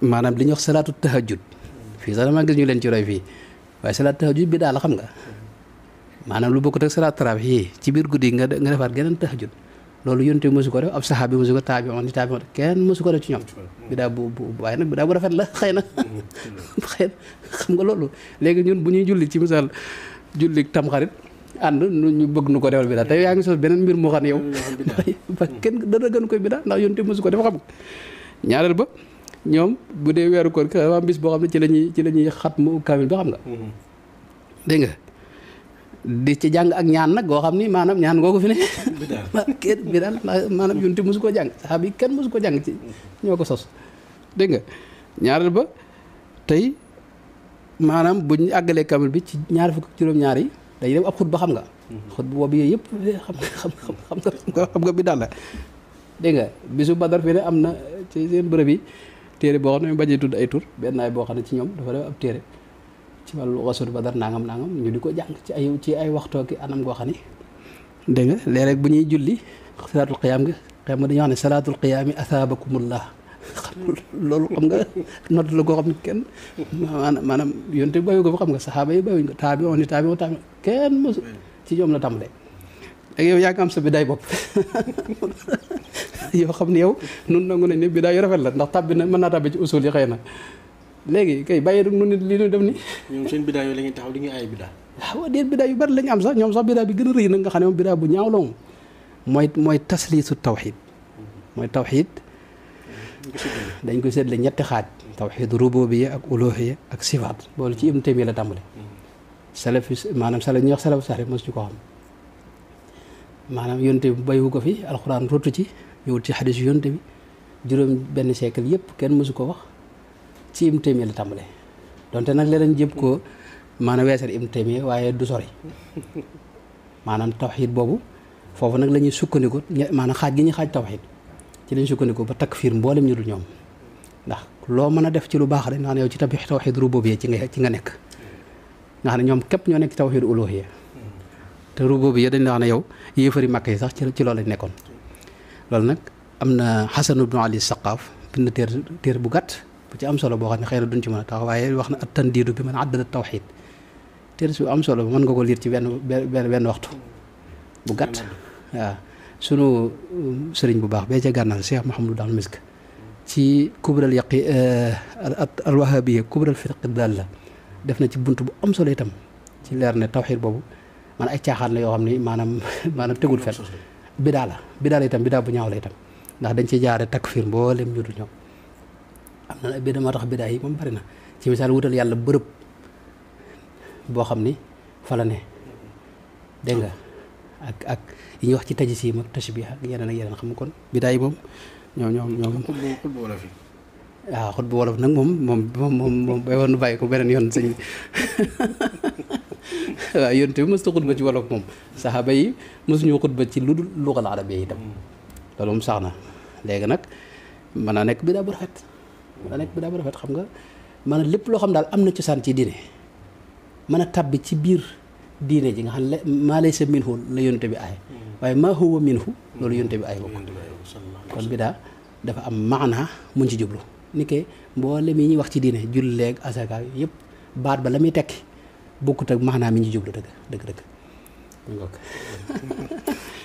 maanaam li ñuy wax salaatu tahajjud fii sax dama gis ñu leen ci roy fii waaye salaatu tahajjud bidaa la xam nga maanaam lu bokkut ak salaatu tarawih yi ci biir guddi nga defaat geneen tahajjud loolu yonent bi mosu ko def ab saxaabi mosu ko taabi'oon kenn mosu ko def ci ñoom bidaa bu waaye nag bidaa bu rafet la xëy na xam nga loolu léegi ñun bu ñuy julli ci misaal julli tamxarit ànd ñu bëgg nu ko defal bidaa te yaa ngi sos beneen mbir moo xam ne yow ba kenn dara gën koy bidaa ndax yonent bi mosu ko def xam ñaareel ba ñoom bu dee weeru koor waa bis boo xam ne ci la ñuy xat mu kaamil ba xam nga dégg nga di ci jàng ak ñaan nag goo xam ni maanaam ñaan googu fi ne kenn bi daal maanaam yonent mosu koo jàng saxaaba yi kenn mosu ko jàng ci ñoo ko sos dégg nga ñaareel ba tey maanaam buñ àggalee kamil bi ci 25 yi dañuy dem ab xutba xam nga xutba boobu yooyu yëpp xam nga bi daal la dégg nga bisu Badar fi ne am na ci seen bërëb yi téere boo xam ne bañee tudd ay tur benn ay boo xam ne ci ñoom dafa def ab téere ci wàllu xasut Badar nangam ñu di ko jàng ci ay waxtoo ki anam goo xam ni dégg nga léeg-léeg bu ñuy julli salaatul qiyaam gi xam nga dañuy wax ne salaatul qiyaami asaabakumullah loolu xam nga nodd la goo xam ne kenn maanaam yonte bayu ko fa xam nga saxaaba yi bayuñ ko taabi'oon kenn mosu ci ñoom la tàmbalee léegi yow yaa ngi am sa bidaay bopp yoo xam ne yow nun nangu nañ ne bidaay yu rafet la ndax tàbbi na mën naa tàbbi ci usul yi xëy na léegi kay bàyyi rek nun li ñu def ni ñoom seen bidaa yooyu la ñuy taxaw di ñu ay bidaa waaw déet bidaa yu bari lañu am sax ñoom sax bidaa bi gën a rëy nag nga xam ne moom bidaa bu ñaaw la moom mooy tasliisu tawxiid mooy tawxiid dañ koy seetle ñetti xaaj tawxiid rububiyya ak uluhiyya ak sifaat boolu ci Ibnu Taymiyya la tàmbale salafi maanaam salaf ñuy wax salafu sax mos ñu ko xam maanaam yonte bi bayu ko fi alxuraan rotu ci ñëwut ci xadis yonte bi juróom benn siècle yëpp kenn mosu ko wax ci Ibnu Taymiyya la tàmbale donte nag leneen jëpp ko maanaam weesal Ibnu Taymiyya waaye du sori maanaam tawxiid boobu foofu nag la ñuy sukkandiku maanaam xaaj gi ñuy xaaj tawxiid ci lañ sukkandiku ba takfiir mboolem ñu dul ñoom ndax loo mën a def ci lu baax rek nga xam ne yow ci tabi tawxiid rububiyya ci nga nekk nga xam ne ñoom képp ñoo nekk ci tawxiid uluhiyya te rububiyya dañ la wax ne yow yéefari Makka yi sax ci loolu lañ nekkoon loolu nag am na Xasan ibnu Ali Saqaaf bind téer bu gàtt bu ci am solo boo xam ne xëy na duñ ci mën a tax waaye wax na at tandiidu bi man addada tawxiid téer su am solo mën nga ko liir ci benn waxtu bu gàtt waaw sunu sëriñ bu baax bee ca gànnaar Cheikh Mouhamadou Dal Misk ci kubral yaqi al wahabiyya kubral firqi dal la def na ci bunt bu am solo itam ci leer ne tawxiid boobu man ay caaxaan la yoo xam ni maanaam tegul fen bidaa la itam bidaa bu ñaaw la itam ndax dañ ci jaare takfiir mboolem ñu dul ñoom am na bidaa moo tax bidaa yi moom bari na ci misaal wutal yàlla bërëb boo xam ni fa la ne dégg nga ak yi ñuy wax ci tajsiim ak tashbiih ak yeneen xam nga kon bidaa yi moom ñoom xutbu wolof yi waaw xutbu wolof nag moom bay woon bàyyi ko beneen yoon sëñ waaw yonte bi mësuta xutba ci wolof moom saxaaba yi mësuñu xutba ci lu dul lugal arabiyya itam loolu moom sax na léegi nag mën naa nekk bidaa bu rafet xam nga maanaam lépp loo xam daal am na cosaan ci diine mën a tabbi ci biir diine ji nga xam ne maa laysa minhu la yonte bi aay waaye maa huwa minhu loolu yonte bi aay bokk kon bidaa dafa am maanaa muñ ci jublu ni ke mboolem yi ñuy wax ci diine julli leeg asaka yëpp baat ba la muy tekki bokkut ak maanaa mi ñu jublu dëgg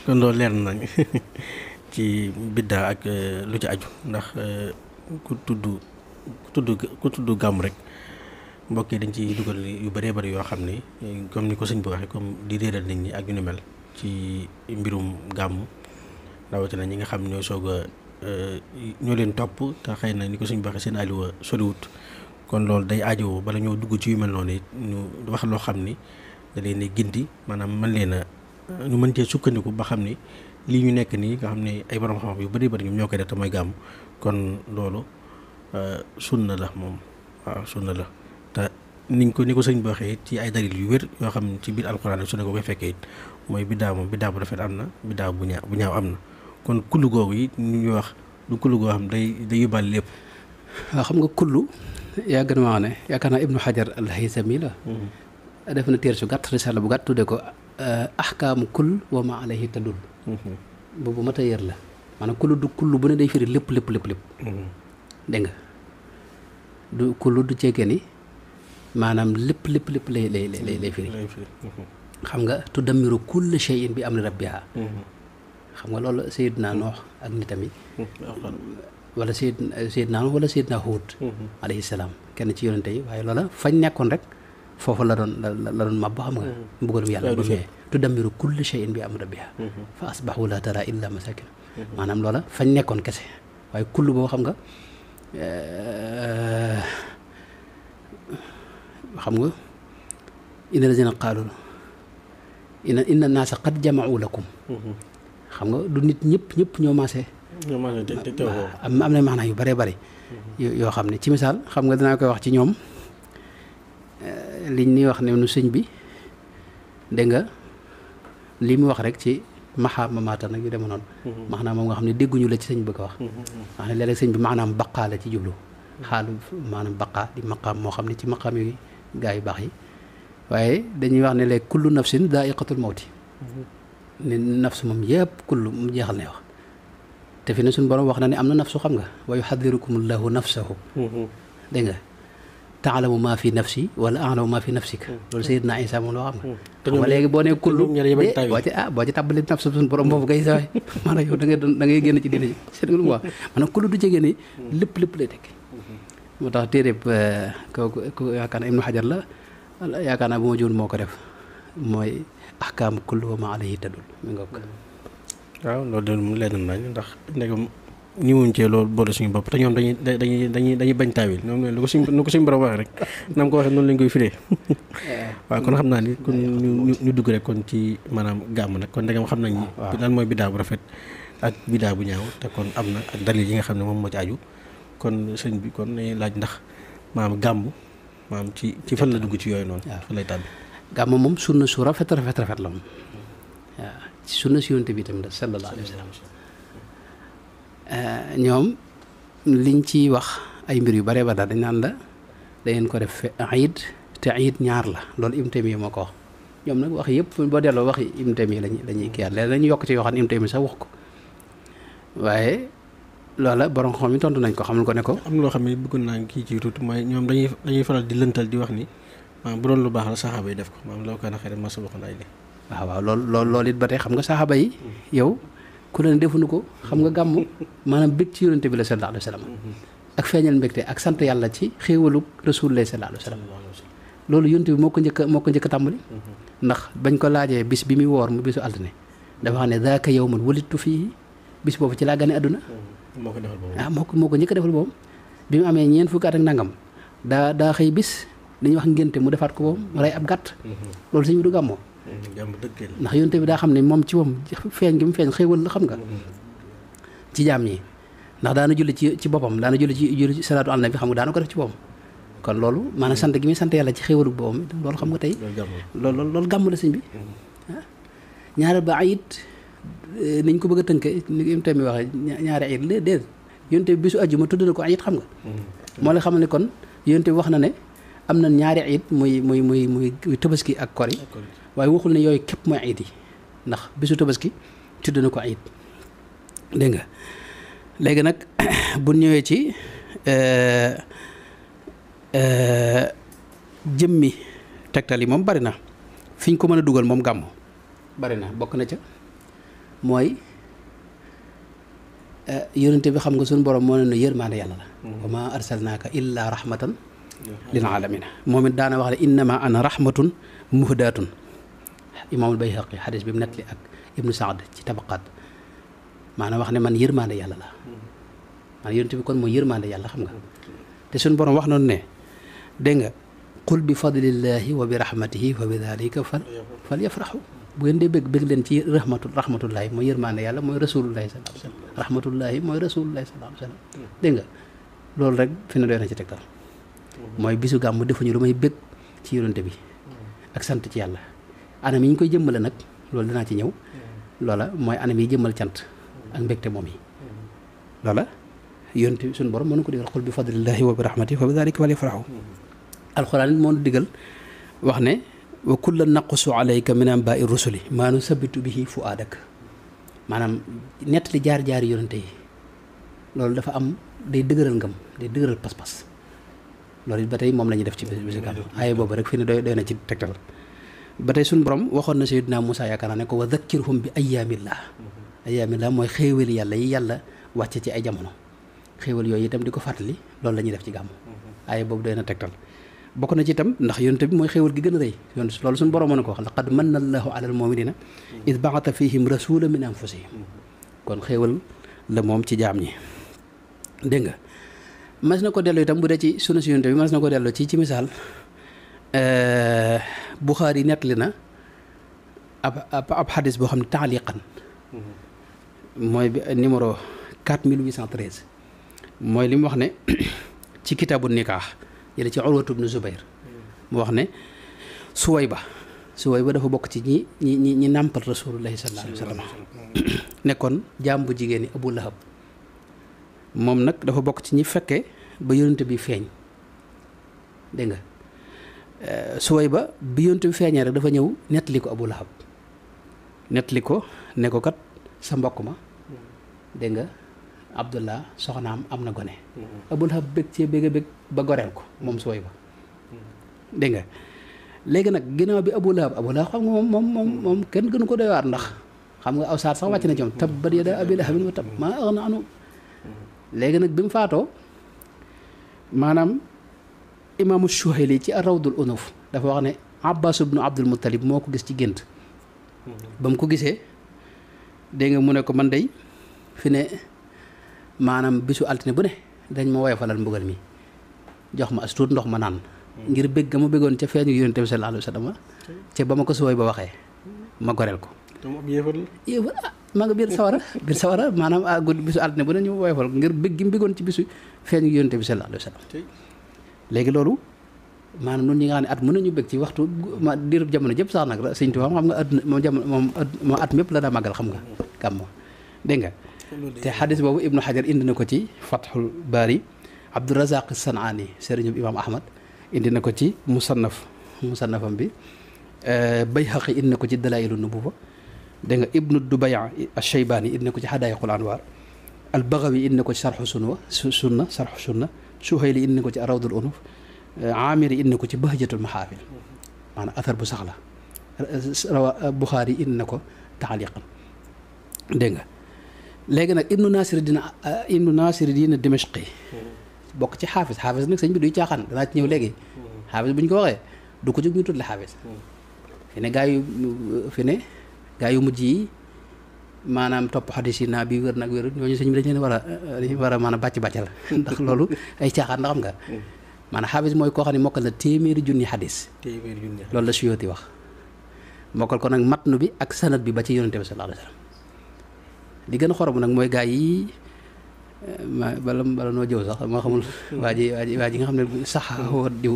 kon loolu leer nañ ci biddaa ak lu ci aju ndax ku tudd gàmm rek mbokk yi dañ ci dugal yu bëree bëri yoo xam ni comme ni ko sëñ bi waxee comme di réeral nit ñi ak yu ni mel ci mbirum gàmm rawatina ñi nga xam ñooy soog a ñoo leen topp te xëy na ni ko sëñ bi waxee seen aliwa soliwut kon loolu day aajowoo bala ñoo dugg ci yu mel noonu it ñu wax loo xam ni da leen di gindi maanaam mën leen a ñu mën cee sukkandiku ba xam ni lii ñu nekk nii nga xam ne ay borom xam-xam yu bëri bëri ñoom ñoo koy def te mooy gàmm kon loolu sunna la moom waaw sunna la te ni ko sëñ bi waxee ci ay dalil yu wér yoo xam ne ci biir alxuraan su ne ko koy fekkee it mooy biddaa moom biddaa bu rafet am na biddaa bu ñaaw am na kon kullu googu it ñu ñuy wax du kullu goo xam day yóbbaale lépp. waaw xam nga kullu yaa gën a wax ne yaakaar naa Ibnu Hajar al-Haythami la def na téere su gàtt risala bu gàtt tudde ko ahkaamu kull wa ma alayhi tadul boobu mat a yër la maanaam kullu bu ne day firi lépp dégg nga du kullu du ceegee ni maanaam lépp lay firi xam nga tudammiru kulla shay'in bi amri rabbiha xam nga loolu Seydina Noox ak nitam yi wala Seydina Noox wala Seydina Huud alayhi salaam kenn ci yonente yi waaye loola fañ nekkoon rek foofu la doon mab ba xam nga mbugalum yàlla ba ñëwee tudammiru kulla shay'in bi amri rabbiha fa asbahu la tara illa masakin maanaam loola fañ nekkoon kese waaye kullu boo xam nga inna lazina qaalu inna naasa qad jama'u lakum xam nga du nit ñëpp ñoo maase am na maanaa yu bëree bëri yoo xam ne ci misaal xam nga dinaa koy wax ci ñoom liñ ni wax ne nu sëñ bi dégg nga li mu wax rek ci maxaa mamaata nag yu dema noonu maanaam moom nga xam ne dégguñu la ci sëñ bëgg a wax wax ne léeg-léeg sëñ bi maanaam baqaa la ci jublu xaalu maanaam baqaa di maqaam moo xam ne ci maqaam yi gaa yu baax yi waaye dañuy wax ne léegi kullu nafsin daa'iqatul mawti ne nafsu moom yëpp kullu mu jeexal ne wax te fi ne suñu borom wax na ne am na nafsu xam nga wa yuhaddirukumullahu nafsahu dégg nga taalamu maa fi nafsi wala a'lamu maa fi nafsika loolu Seydina Isa moom loo xam nga xam nga léegi boo nee kullu boo ci tàbbali nafsu suñu borom boobu kay saway maanaam yow da ngay génn ci diine ji seen nga lu mu wax maanaam kullu du jege ni lépp lay tekki moo tax téeréb ko yaakaar naa Ibnu Hajar la yaakaar naa bu ma juun moo ko def mooy ahkaamu kullu wa ma alayhi tadul mi nga ko waaw loolu de mu leen nañ ndax ndegam ñi wuñ cee loolu boole suñu bopp te ñoom dañuy bañ taawil ñoom lu ko suñu borom waxee rek na ko waxee noonu lañ koy firee waaw kon xam naa ni kon ñu dugg rek kon ci maanaam gàmm nag kon ndegam xam nañ ni lan mooy biddaa bu rafet ak biddaa bu ñaaw te kon am na ak dalil yi nga xam ne moom moo ci aju kon sëñ bi kon nañuy laaj ndax maanaam gàmm maanaam ci fan la dugg ci yooyu noonu fan lay tàbbi gàmm moom sunna su rafet la moom waaw ci sunna si yonent bi tamit sallallahu alayhi wa sallam ñoom liñ ci wax ay mbir yu bare ba daal dañ naan la da ngeen ko def iid te iid ñaar la loolu Ibn Taymiyya moo ko wax ñoom nag wax yëpp boo delloo wax Ibn Taymiyya lañuy kiyaat léegi dañuy yokk ci yoo xam ne Ibn Taymiyya sax wax ko waaye loola borom xam yi tontu nañ ko xamul ko ne ko am na loo xam ne bëggoon naa kii ci tuuti mooy ñoom dañuy faral di lëntal di wax ni maanaam bu doon lu baax la saxaaba yi def ko maanaam loo kaana xayran mimmaa sabaqahum ilayhi waaw loolu it ba tey xam nga saxaaba yi yow ku leen defuñu ko xam nga gàmm maanaam bég ci yonente bi la sallallahu alayhi wa sallam ak feeñal mbégte ak sant yàlla ci xéewalu rasulullah sallallahu alayhi wa sallam loolu yonente bi moo ko njëkk a tàmbali ndax bañ ko laajee bis bi muy woor mu bisu altine dafa xam ne daaka yawmun wulidtu fii bis boobu ci laa gane àdduna moo ko njëkk a defal boobu bi mu amee ñeent fukki at ak nangam daa xëy bis li ñuy wax ngénte mu defaat ko boobu rey ab gàtt loolu sëñ bi du gàmmoo ndax yonte bi daa xam ne moom ci moom feeñ gi mu feeñ xéewal la xam nga ci jaam ñi ndax daana julli ci boppam daana julli ci salaatu ala nabi xam nga daana ko def ci boppam kon loolu maanaam sant gi muy sant yàlla ci xéewalu boppam loolu xam nga tey loolu gàmm la sëñ bi ñaareel ba ayit niñ ko bëgg a tënke ni mu tamit waxee ñaari ayit la déedéet yonte bi bisu àjjuma tudd na ko ayit xam nga moo la xamal ne kon yonte bi wax na ne am na ñaari ayit muy tabaski ak kori waaye waxul ne yooyu képp mooy ayit yi ndax bisu tabaski tudd na ko ayit dégg nga léegi nag bu ñëwee ci jëmmi tegtal yi moom bari na fi ñu ko mën a dugal moom gàmmu bari na bokk na ca mooy yonente bi xam nga suñu borom moo ne nu yërmaande yàlla la wa ma arsalnaaka illa rahmatan lil alamina moom it daana wax ne innama ana rahmatun muhdatun imaamul Bayhaqi xadis bi mu nettali ak ibnu Saad ci tabaqaat maanaam wax ne man yërmaande yàlla la maanaam yonente bi kon mooy yërmaande yàlla xam nga te suñu borom wax noonu ne dégg nga qul bi fadlillahi wa bi rahmatihi fa bi dalika fal yafraxu bu ngeen dee bëgg leen ci rahmatullahi mooy yërmaande yàlla mooy rasulullahi sallallahu alayhi wa sallam rahmatullahi mooy rasulullahi sallallahu alayhi wa sallam dégg nga loolu rek fi ne doy na ci tegtal mooy bisu gàmmu defuñu lu may bëgg ci yonente bi ak sant ci yàlla anam yi ñu koy jëmmale nag loolu dinaa ci ñëw loola mooy anam yi jëmmal cant ak mbégte moom yi loola yonente bi suñu borom mënu ko digal xul bi fadlillahi wa bi rahmatihi fa bi dalika falyafrahu alxuraan it moo digal wax ne wa kullan naqussu alayka min anbaai rusuli maa nusabbitu bihi fuaadak maanaam nettali jaar-jaari yonente yi loolu dafa am day dëgëral ngëm day dëgëral pas-pas loolu it ba tey moom la ñuy def ci bisu gàmmu aaye boobu rek fi ne doy na ci tegtal ba tey suñu borom waxoon na Seydina Moussa yaakaar naa ne ko wa dhakkirhum bi ayyaamillah mooy xéewal yàlla yi yàlla wàcce ci ay jamono xéewal yooyu itam di ko fàttali loolu la ñuy def ci gàmmu aaye boobu doy na tegtal bokk na ci itam ndax yonte bi mooy xéewal gi gën a rëy loolu suñu borom mën ko wax laqad manna allahu ala al muminina id baata fihim rasula min anfusihim kon xéewal la moom ci jaam ñi dégg nga mas na ko dellu itam bu dee ci sunu si yonte bi mas na ko dellu ci misaal Buxaari nettali na ab xadis boo xam ne taaliqan mooy bi numéro 4813 mooy li mu wax ne ci kitaabu nikaax jële ci Urwatu bnu Zubayr mu wax ne Suwayba dafa bokk ci ñi nàmpal rasulullahi sallallahu alayhi wa sallam nekkoon jaam bu jigéen ñi Abu Lahab moom nag dafa bokk ci ñi fekke ba yonente bi feeñ dégg nga Suwayba bi yonente bi feeñee rek dafa ñëw nettali ko Abu Lahab nettali ko ne ko kat sa mbokk ma dégg nga Abdullah soxnaam am na gone Abu Lahab bëgg cee bëgg ba goreel ko moom Suwayba dégg nga léegi nag ginnaaw bi Abu Lahab xam nga moom kenn gënu ko doy waar ndax xam nga aw saar sax wàcc na ci moom tabbat yadaa abii lahabin wa tabb maa aghnaa anhu léegi nag bi mu faatoo maanaam imaamu Shuhayli ci Rawdul Unuf dafa wax ne Abbas ibnu Abdul Muttalib moo ko gis ci gént ba mu ko gisee dégg nga mu ne ko man day fi ne maanaam bisu altine bu ne dañ ma woyofalal mbugal mi jox ma as tuut ndox ma naan ngir bëgg ga ma bëggoon ca feeñu yonent bi sallallahu alayhi wa sallam ca ba ma ko suwooy ba waxee ma goreel ko yéefar maa nga biir sawara maanaam guddi bisu altine bu ne ñu woyofal ngir bëgg gi mu bëggoon ci bisu feeñu yonent bi sallallahu alayhi wa sallam léegi loolu maanaam nun ñi nga xam ne at mën nañu bëgg ci waxtu ma diirub jamono jëpp sax nag la sëñ Tuubaa xam nga adduna moom jamono moom at mépp la daa màggal xam nga gàmmu dégg nga te xadis boobu Ibnu Hajar indi na ko ci Fathul Baari Abdurazaq Sanaani sëriñu Imaam Ahmad indi na ko ci musannafam bi Bayhaqi indi na ko ci Dalaa'ilu Nubuwwa dégg nga Ibnu Dubay Ash-Shaybaani indi na ko ci Hadaa'iqul Anwaar Al-Baghawi indi na ko ci Sarxu Sunna Suhayli indi na ko ci Rawdul Unuf Amiri indi na ko ci Bahjatul Mahaafil maanaam athar bu sax la Buxaari indi na ko taaliqan dégg nga léegi nag Ibnu Naasiruddin Dimashqi bokk ci xaafis nag sëñ bi duy caaxaan danaa ci ñëw léegi xaafis bu ñu ko waxee du ko jóg ñu tudd la xaafis fi ne gaa yu mujj yi maanaam topp xadis yi naa bi wér nag wérut ñooñu sëñ bi dañ leen war a maanaam bàcc-bàccal ndax loolu ay caaxaan ndax xam nga maanaam xaafis mooy koo xam ne mokkal na téeméeri junni xadis loolu la Suyuti wax mokkal ko nag matnu bi ak sanad bi ba ci yonente bi sallallahu alayhi wa sallam li gën a xorom nag mooy gaa yi bala noo jëw sax moo xamul waa ji nga xam ne sax diw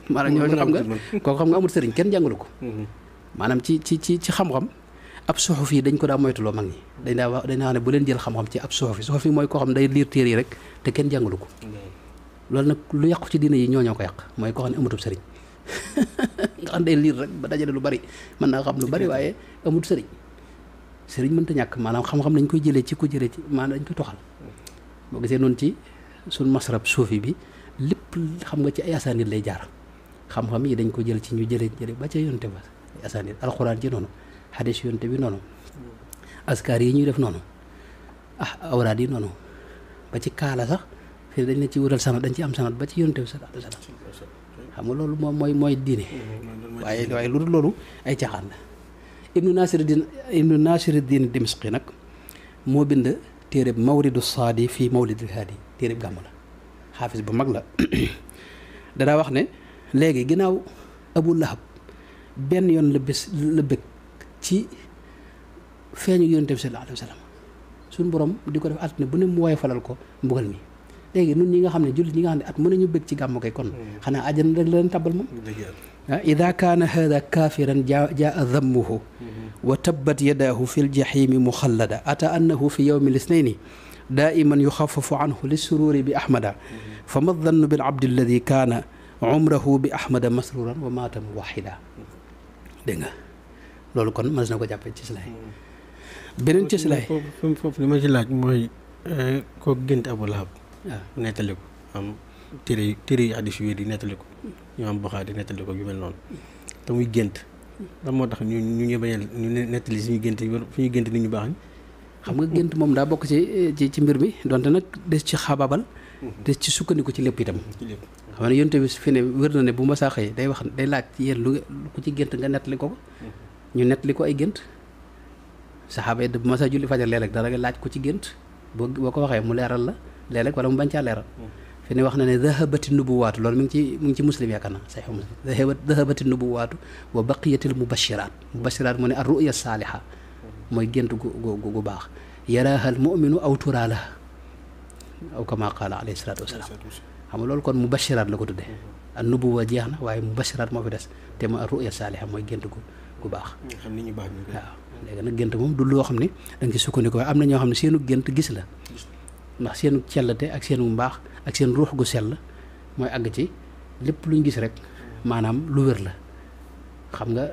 maanaam ñooñu xam nga kooku xam nga amul sëriñ kenn jàngalu ko maanaam ci xam-xam ab suxuf yi dañ ko daa moytuloo mag ñi dañ daa wax ne bu leen jël xam-xam ci ab suxuf yi mooy koo xam day liir téere yi rek te kenn jàngalu ko loolu nag lu yàqu ci diine yi ñoo ko yàq mooy koo xam ne amutub sëriñ nga xam day liir rek ba dajale lu bari mën naa xam lu bari waaye amut sëriñ mënta ñàkk maanaam xam-xam dañ koy jëlee ci maanaam dañ koy toxal boo gisee noonu ci suñ masrab suufi bi lépp xam nga ci ay asaanid lay jaar xam-xam yi dañ ko jël ci ñu jële ba ca yonte ba ay asaanid alxuraan ci noonu xadis yonte bi noonu askar yi ñuy def noonu awraad yi noonu ba ci kaala sax fii dañ ne ci wutal sanad dañ ci am sanad ba ci yonte bi sallallahu alayhi wasallam xam nga loolu moom mooy diine waaye lu dul loolu ay caaxaan la Ibnu Naasiruddin Dimashqi nag moo bind téereb Mawridu Saadi fii Mawlidil Haadi téereb gàmm la xaafis bu mag la danaa wax ne léegi ginnaaw Abu Lahab benn yoon la bëgg ci feeñu yonent bi sallallahu alayhi wa sallam suñu borom di ko def altine bu ne mu woyofalal ko mbugal mi léegi nun ñi nga xam ne jullit ñi nga xam ne at mën nañu bëgg ci gàmm kay kon xanaa àjjana rek la leen tàbbal moom ida kaana hada kafiran jaa dammuhu wa tabbat yadaahu fi ljahimi muxallada ata annahu fi yowmi lisnayni daiman yuxafafu anhu lissururi bi ahmada fa ma dannu bil abdi alladi kaana umrahu bi ahmada masruran wa maata muwahida dégg nga loolu kon mën na ko jàppee ci silaay beneen ci silaay foofu li ma ci laaj mooy koo gént Abu Lahab nettali ko am téere yi hadiis yu wér yi nettali ko ñu am Buxaari nettali ko yu mel noonu te muy gént lan moo tax ñu bañ a ñu nettali suñu gént suñu gént nit ñu baax ñi xam nga gént moom daa bokk ci mbir mi donte nag des ci xababal des ci sukkandiku ci lépp itam xam ne yonte bi fi ne wér na ne bu ma saa xëy day laaj yéen lu ku ci gént nga nettali ko ñu nettali ko ay gént saxaaba yi bu ma saa julli fajar léeg-léeg dara nga laaj ko ci gént boo ko waxee mu leeral la léeg-léeg wala mu bañ caa leeral fi ne wax na ne dahabati nubuwaatu loolu mi ngi ci muslim yaakaar naa saxiix muslim dahabati nubuwaatu wa baqiyatil mubashiraat mu ne ar ruya saaliha mooy gént gu baax yaraaha al muminu aw turaala aw kama qaala alayhi salaatu wasalaam xam nga loolu kon mubashiraat la ko tuddee an nubuwa jeex na waaye mubashiraat moo fi des te mooy ar ruya saaliha mooy gént gu baax waaw léegi nag gént moom du loo xam ne da nga ci sukkandiku waaye am na ñoo xam ne seenu gént gis la ndax seenu cellate ak seenu mbaax ak seen ruux gu sell mooy àgg ci lépp luñ gis rek maanaam lu wér la xam nga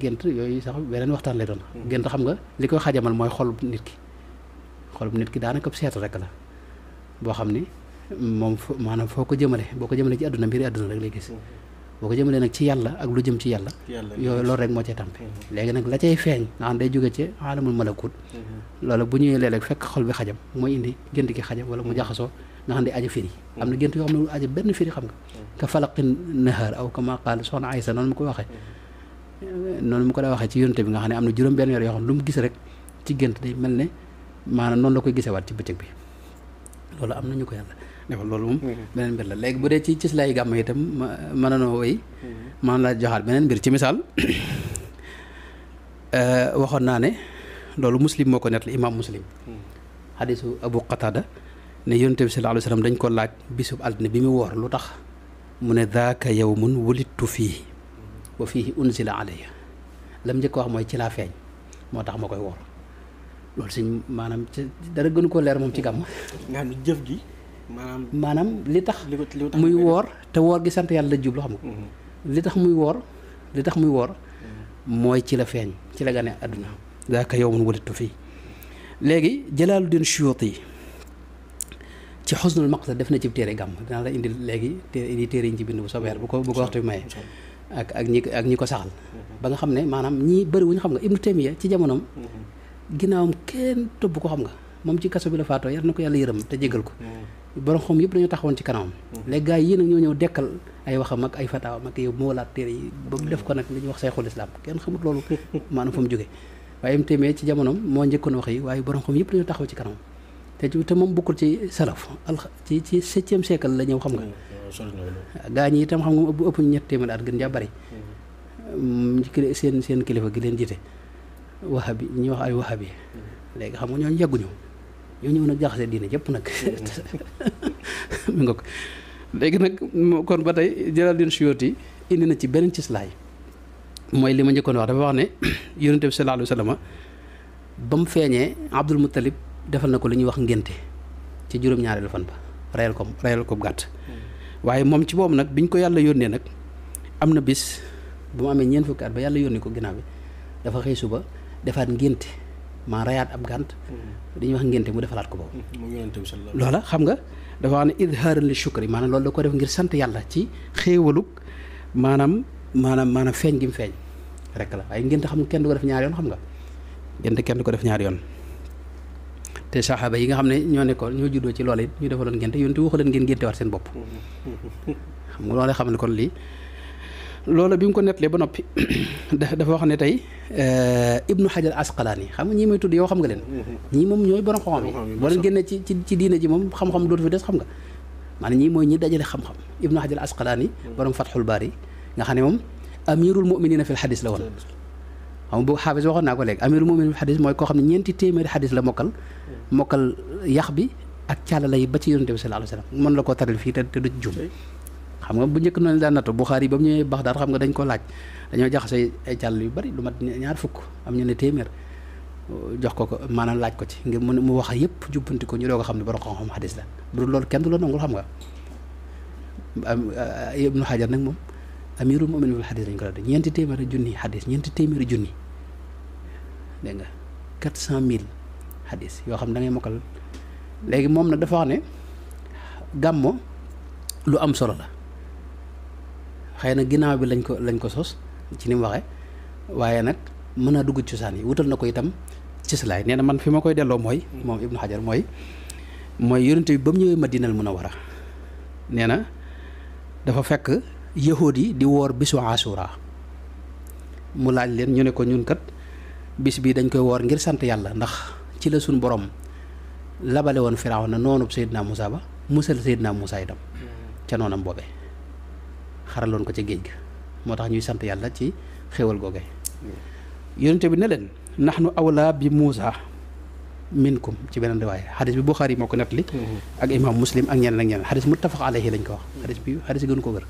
gént yooyu sax beneen waxtaan lay doon gént xam nga li koy xajamal mooy xolub nit ki daanaka seetu rek la boo xam ni moom maanaam foo ko jëmale boo ko jëmale ci àdduna mbiri àdduna rek lay gis boo ko jëmalee nag ci yàlla ak lu jëm ci yàlla yooyu loolu rek moo cay tàmpe léegi nag la cay feeñ nga xam day jóge ci aalamul malakut loolu bu ñëwee léeg-léeg fekk xol bi xajam mooy indi gént gi xajam wala mu jaxasoo nga xam ne aja firi am na gént yoo xam ne aja benn firi xam nga ka falaqin nahar aw kama qaal soxna Aysa noonu mu ko waxee noonu mu ko daa waxee ci yonte bi nga xam ne am na juróom benn weer yoo xam ne lu mu gis rek ci gént day mel ne maanaam noonu la koy gisewaat ci bëccëg bi loolu am nañu ko yàlla defal loolu moom beneen mbir la léegi bu dee ci cislaay gàmm itam mën nanoo wéy man la joxaat beneen mbir ci misaal waxoon naa ne loolu muslim moo ko nettali imaam muslim xadisu abu qatada ne yonent bi sallallahu alayhi wa sallam dañ ko laaj bisub altine bi mu woor lu tax mu ne daaka yawmun wulidtu fiihi wa fiihi unzila alayya lam njëkk wax mooy ci laa feeñ moo tax ma koy woor loolu si maanaam ci dara gënu koo leer moom ci gàmm nga xam ne jëf gi maanaam li tax muy woor te woor gi sant yàlla la jublu xam nga li tax muy woor mooy ci la feeñ ci la gane àdduna daaka yawmun wulidtu fii léegi Jalaaluddin Suyuuti ci xusnul maqsad def na ci téere gàmm dinaa la indi léegi téere yi ñu ci bind bu soobee bu ko waxtu bi maye ak ñi ko saxal ba nga xam ne maanaam ñii bëri wuñu xam nga Ibnu Taymiya ci jamonoom ginnaawam kenn topp ko xam nga moom ci kaso bi la faatoo yar na ko yàlla yërëm te jégal ko borom xam yëpp dañoo taxawoon ci kanamam léegi gars yi nag ñoo ñëw dekkal ay waxam ak ay fataawam ak yow moo laat téere yi ba mu def ko nag li ñuy wax sayxul islam kenn xamut loolu maanaam fa mu jógee waaye Ibnu Taymiya ci jamonoom moo njëkkoon wax yi waaye borom xam yëpp dañoo taxaw ci kanamam te moom bokkul ci salaf ci septième siècle la ñëw xam nga gaa ñi itam xam nga bu ëpp ñett téeméer at gën jaa bari seen kilifa gi leen jiite wahabi ñuy wax ay wahabi léegi xam nga ñooñu yàgguñu ñoo ñëw nag jaxase diine jëpp nag mi nga ko léegi nag kon ba tey Jalaaluddin Suyuuti indi na ci beneen cislaay mooy li ma njëkkoon wax dafa wax ne Yonent bi sallallahu alayhi wa sallam ba mu feeñee Abdul Muttalib defal na ko li ñuy wax ngénte ci juróom-ñaareelu fan ba reyal ko gàtt waaye moom ci boobu nag biñ ko yàlla yónnee nag am na bis bu mu amee ñeent fukki at ba yàlla yónni ko ginnaaw bi dafa xëy suba defaat ngénte maa reyaat ab gànt dañuy wax ngénte mu defalaat ko boobu loola xam nga dafa wax ne idhaaran li shukri maanaam loolu da ko def ngir sant yàlla ci xéewalug maanaam feeñ gi mu feeñ rek la waaye ngénte xam nga kenn du ko def ñaari yoon xam nga ngénte kenn du ko def ñaari yoon te saxaaba yi nga xam ne ñoo nekkoon ñoo juddoo ci loolu it ñu defaloon ngénte yonte waxu leen ngeen ngénte waat seen bopp xam nga loolu xam ne kon lii loolu bi mu ko nettalee ba noppi dafa wax ne tey Ibnu Hajar Asqalaani xam nga ñii may tudd yow xam nga leen ñii moom ñooy borom xam-xam yi boo leen génnee ci diine ji moom xam-xam dootu fi des xam nga maanaam ñii mooy ñi dajale xam-xam Ibnu Hajar Asqalaani borom Fathul Baari nga xam ne moom amirul muminina fil xadis la woon xam nga bu xaafis waxoon naa ko léegi amirul mu'minin fil xadis mooy koo xam ne ñeenti téeméeri xadis la mokkal yax bi ak càllala yi ba ci yonent bi sallallahu alayhi wasallam mën la koo taral fii te du jum xam nga bu njëkk noonu daan nattu Buxaari ba mu ñëwee Baxdaad xam nga dañ ko laaj dañoo jaxase ay càll yu bari lu mat ñaar fukk am ñu ne téeméer jox ko maanaam laaj ko ci ngir mu wax yëpp jubbanti ko ñu doog a xam ne borom xam-xam xadis la bu dul loolu kenn du la nangul xam nga Ibnu Hajar nag moom amirul mu'minin fil xadis lañ ko la de ñeenti téeméeri junni xadis ñeenti téeméeri junni dégg nga 400,000 xadis yoo xam da ngay mokkal léegi moom nag dafa wax ne gàmmo lu am solo la xëy na ginnaaw bi lañ ko sos ci ni mu waxee waaye nag mën naa dugg cosaan yi wutal na ko itam cislaay nee na man fi ma koy delloo mooy moom Ibnu Hajar mooy yonent bi ba mu ñëwee Madinal Munawwara nee na dafa fekk yahuud yi di woor bisu Ashura mu laaj leen ñu ne ko ñun kat bis bi dañ koy woor ngir sant yàlla ndax ci la suñ borom labale woon Firawna noonub Seydina Muusa ba musal Seydina Muusa itam ca noonam boobee xaraloon ko ca géej ga moo tax ñuy sant yàlla ci xéewal googee yonente bi ne leen nahnu awlaa bi Muusa minkum ci beneen riwaaya xadis bi Buxaari moo ko nettali ak imam Muslim ak ñeneen xadis muttafaq alayhi lañ ko wax xadis gënu ko wér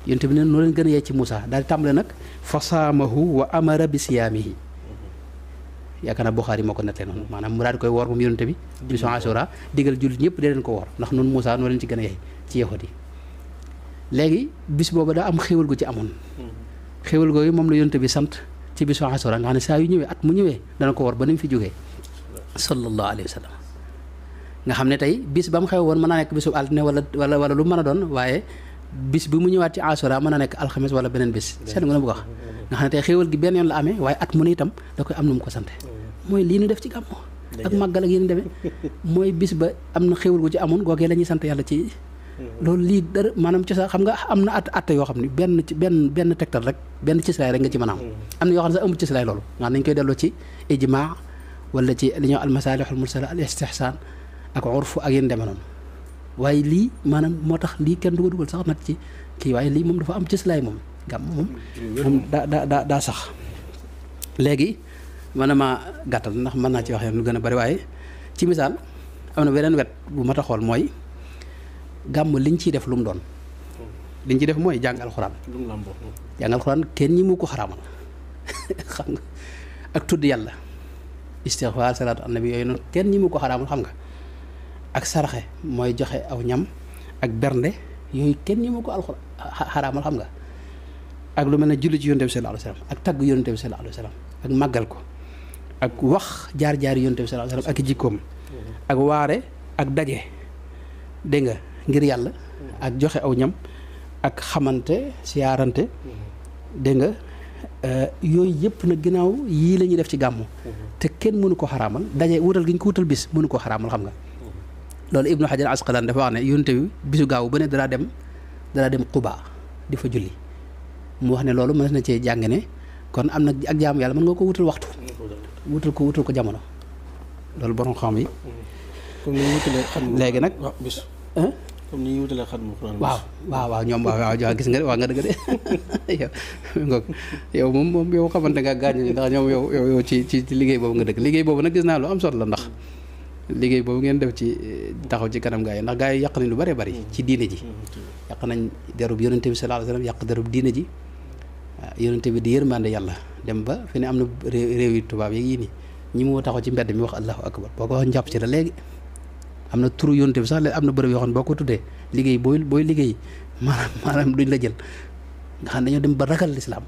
yonente bi ne noo leen gën a yee ci Muusa daal di tàmbale nag fa saamahu wa amara bi siyaamihi yaakaar naa Buxaari moo ko nettali noonu maanaam mu daal di koy woor moom yonente bi bisu Ashura digal jullit ñëpp dee leen ko woor ndax noonu Muusa noo leen ci gën a yey ci yahud yi léegi bis booba daa am xéwal gu ci amoon xéwal googu moom la yonente bi sant ci bisu Ashura nga xam ne saa yu ñëwee at mu ñëwee dana ko woor ba ni mu fi jógee sallallahu alayhi wa sallam nga xam ne tey bis ba mu xew woon mën naa nekk bisu altine wala lu mën a doon waaye bis bi mu ñëwaat ci Ashura mën na nekk alxames wala beneen bis seen nga na bëgg wax nga xam ne tey xéewal gi benn yoon la amee waaye at mu ne itam da koy am nu mu ko sante mooy lii ñu def ci gàmmu ak màggal ak yéen demee mooy bis ba am na xéewal gu ci amoon googee la ñuy sant yàlla ci loolu lii dara maanaam ci sax xam nga am na at yoo xam ne benn tegtal rek benn cislaay rek nga ci mën a am na yoo xam ne sax amul cislaay loolu nga nañ koy delloo ci ijmaa wala ci li ñuy almasalihul mursala al istihsan ak urfu ak yéen deme noonu waaye lii maanaam moo tax lii kenn du ko dugal sax nag ci kii waaye lii moom dafa am cëslaay moom gàmm moom daa sax léegi mën na maa gàttal ndax mën naa ci wax lu gën a bari waaye ci misaal am na beneen wet bu mat a xool mooy gàmm liñ ciy def lu mu doon liñ ciy def mooy jàng alxuraan jàng alxuraan kenn ñi mu ko xaraamal xam nga ak tudd yàlla istixfaar salaatu annabi yooyu noonu kenn ñi mu ko xaraamal xam nga ak saraxe mooy joxe aw ñam ak bernde yooyu kenn ñi mu ko xaraamal xam nga ak lu mel ne julli ci yonent bi sallallahu alayhi wasallam ak tagg yonent bi sallallahu alayhi wasallam ak màggal ko ak wax jaar-jaari yonent bi sallallahu alayhi wasallam ak jikkoom ak waare ak daje dégg nga ngir yàlla ak joxe aw ñam ak xamante siyaarante dégg nga yooyu yëpp nag ginnaaw yii la ñuy def ci gàmmu te kenn mënu ko xaraamal daje wutal gi ñu ko wutal bis mënu ko xaraamal xam nga loolu Ibnu Hajar Asqalaan dafa wax ne yonent bi bisu gaaw ba ne dara dem Quba di fa julli mu wax ne loolu mën na cee jàng ne kon am na ak jaamu yàlla mën nga ko wutal waxtu wutal ko jamono loolu borom xam yi léegi nag comme ni ñu wutalee xatmu Alxuraan waaw ñoom waaw gis nga waa nga dëgg de yow moom yow xamante nga gaañu ndax ñoom yow ci liggéey boobu nga dëgg liggéey boobu nag gis naa lu am solo la ndax liggéey boobu ngeen def ci taxaw ci kanam gaa yi ndax gaa yi yàq nañ lu bëree bëri ci diine ji yàq nañ derub yonente bi sallallahu alayhi wasallam yàq derub diine ji waaw yonente bi di yërmande yàlla dem ba fi ne am na réew yi tubaab yi yii nii ñi mu taxaw ci mbedd mi wax allahu akbar boo ko wax njàpp ci la léegi am na turu yonte bi sax am na bërëb yoo xam ne boo ko tuddee liggéey booy liggéey maanaam duñ la jël nga xam ne dañoo dem ba ragal lislaam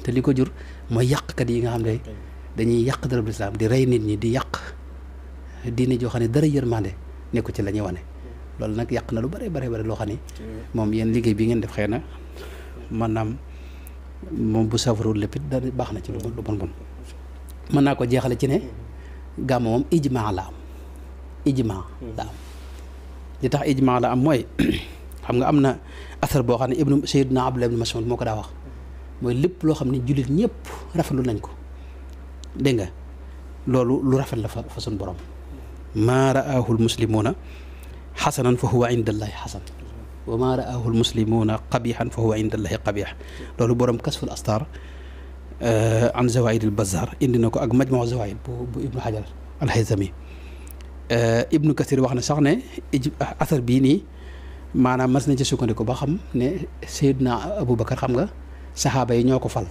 te li ko jur mooy yàqkat yi nga xam ne dañuy yàq dara lislaam di rey nit ñi di yàq diine joo xam ne dara yërmande nekku ci la ñuy wane loolu nag yàq na lu bare loo xam ne moom yéen liggéey bi ngeen def xëy na maanaam moom bu safarul lépp it da baax na ci lu bon mën naa ko jeexale ci ne gàmm moom ijmaa la am li tax ijmaa la am mooy xam nga am na asar boo xam ne Sayyidina Abdullah ibnu Mas'ud moo ko daa wax mooy lépp loo xam ne jullit ñëpp rafetlu nañ ko dégg nga loolu lu rafet la fa suñ borom maa ra'aahu almuslimuuna xasanan fa huwa inda allahi xasan wa maa ra'aahu almuslimuuna qabixan fa huwa inda allahi qabix loolu borom kasful astar an zawaid al bazar indi na ko ak majmuu zawaid bu ibnu Hajar al-Haythami ibnu Kathir wax na sax ne asar bii nii maanaam mas na ci sukkandiku ba xam ne Seydina Aboubacar xam nga saxaaba yi ñoo ko fal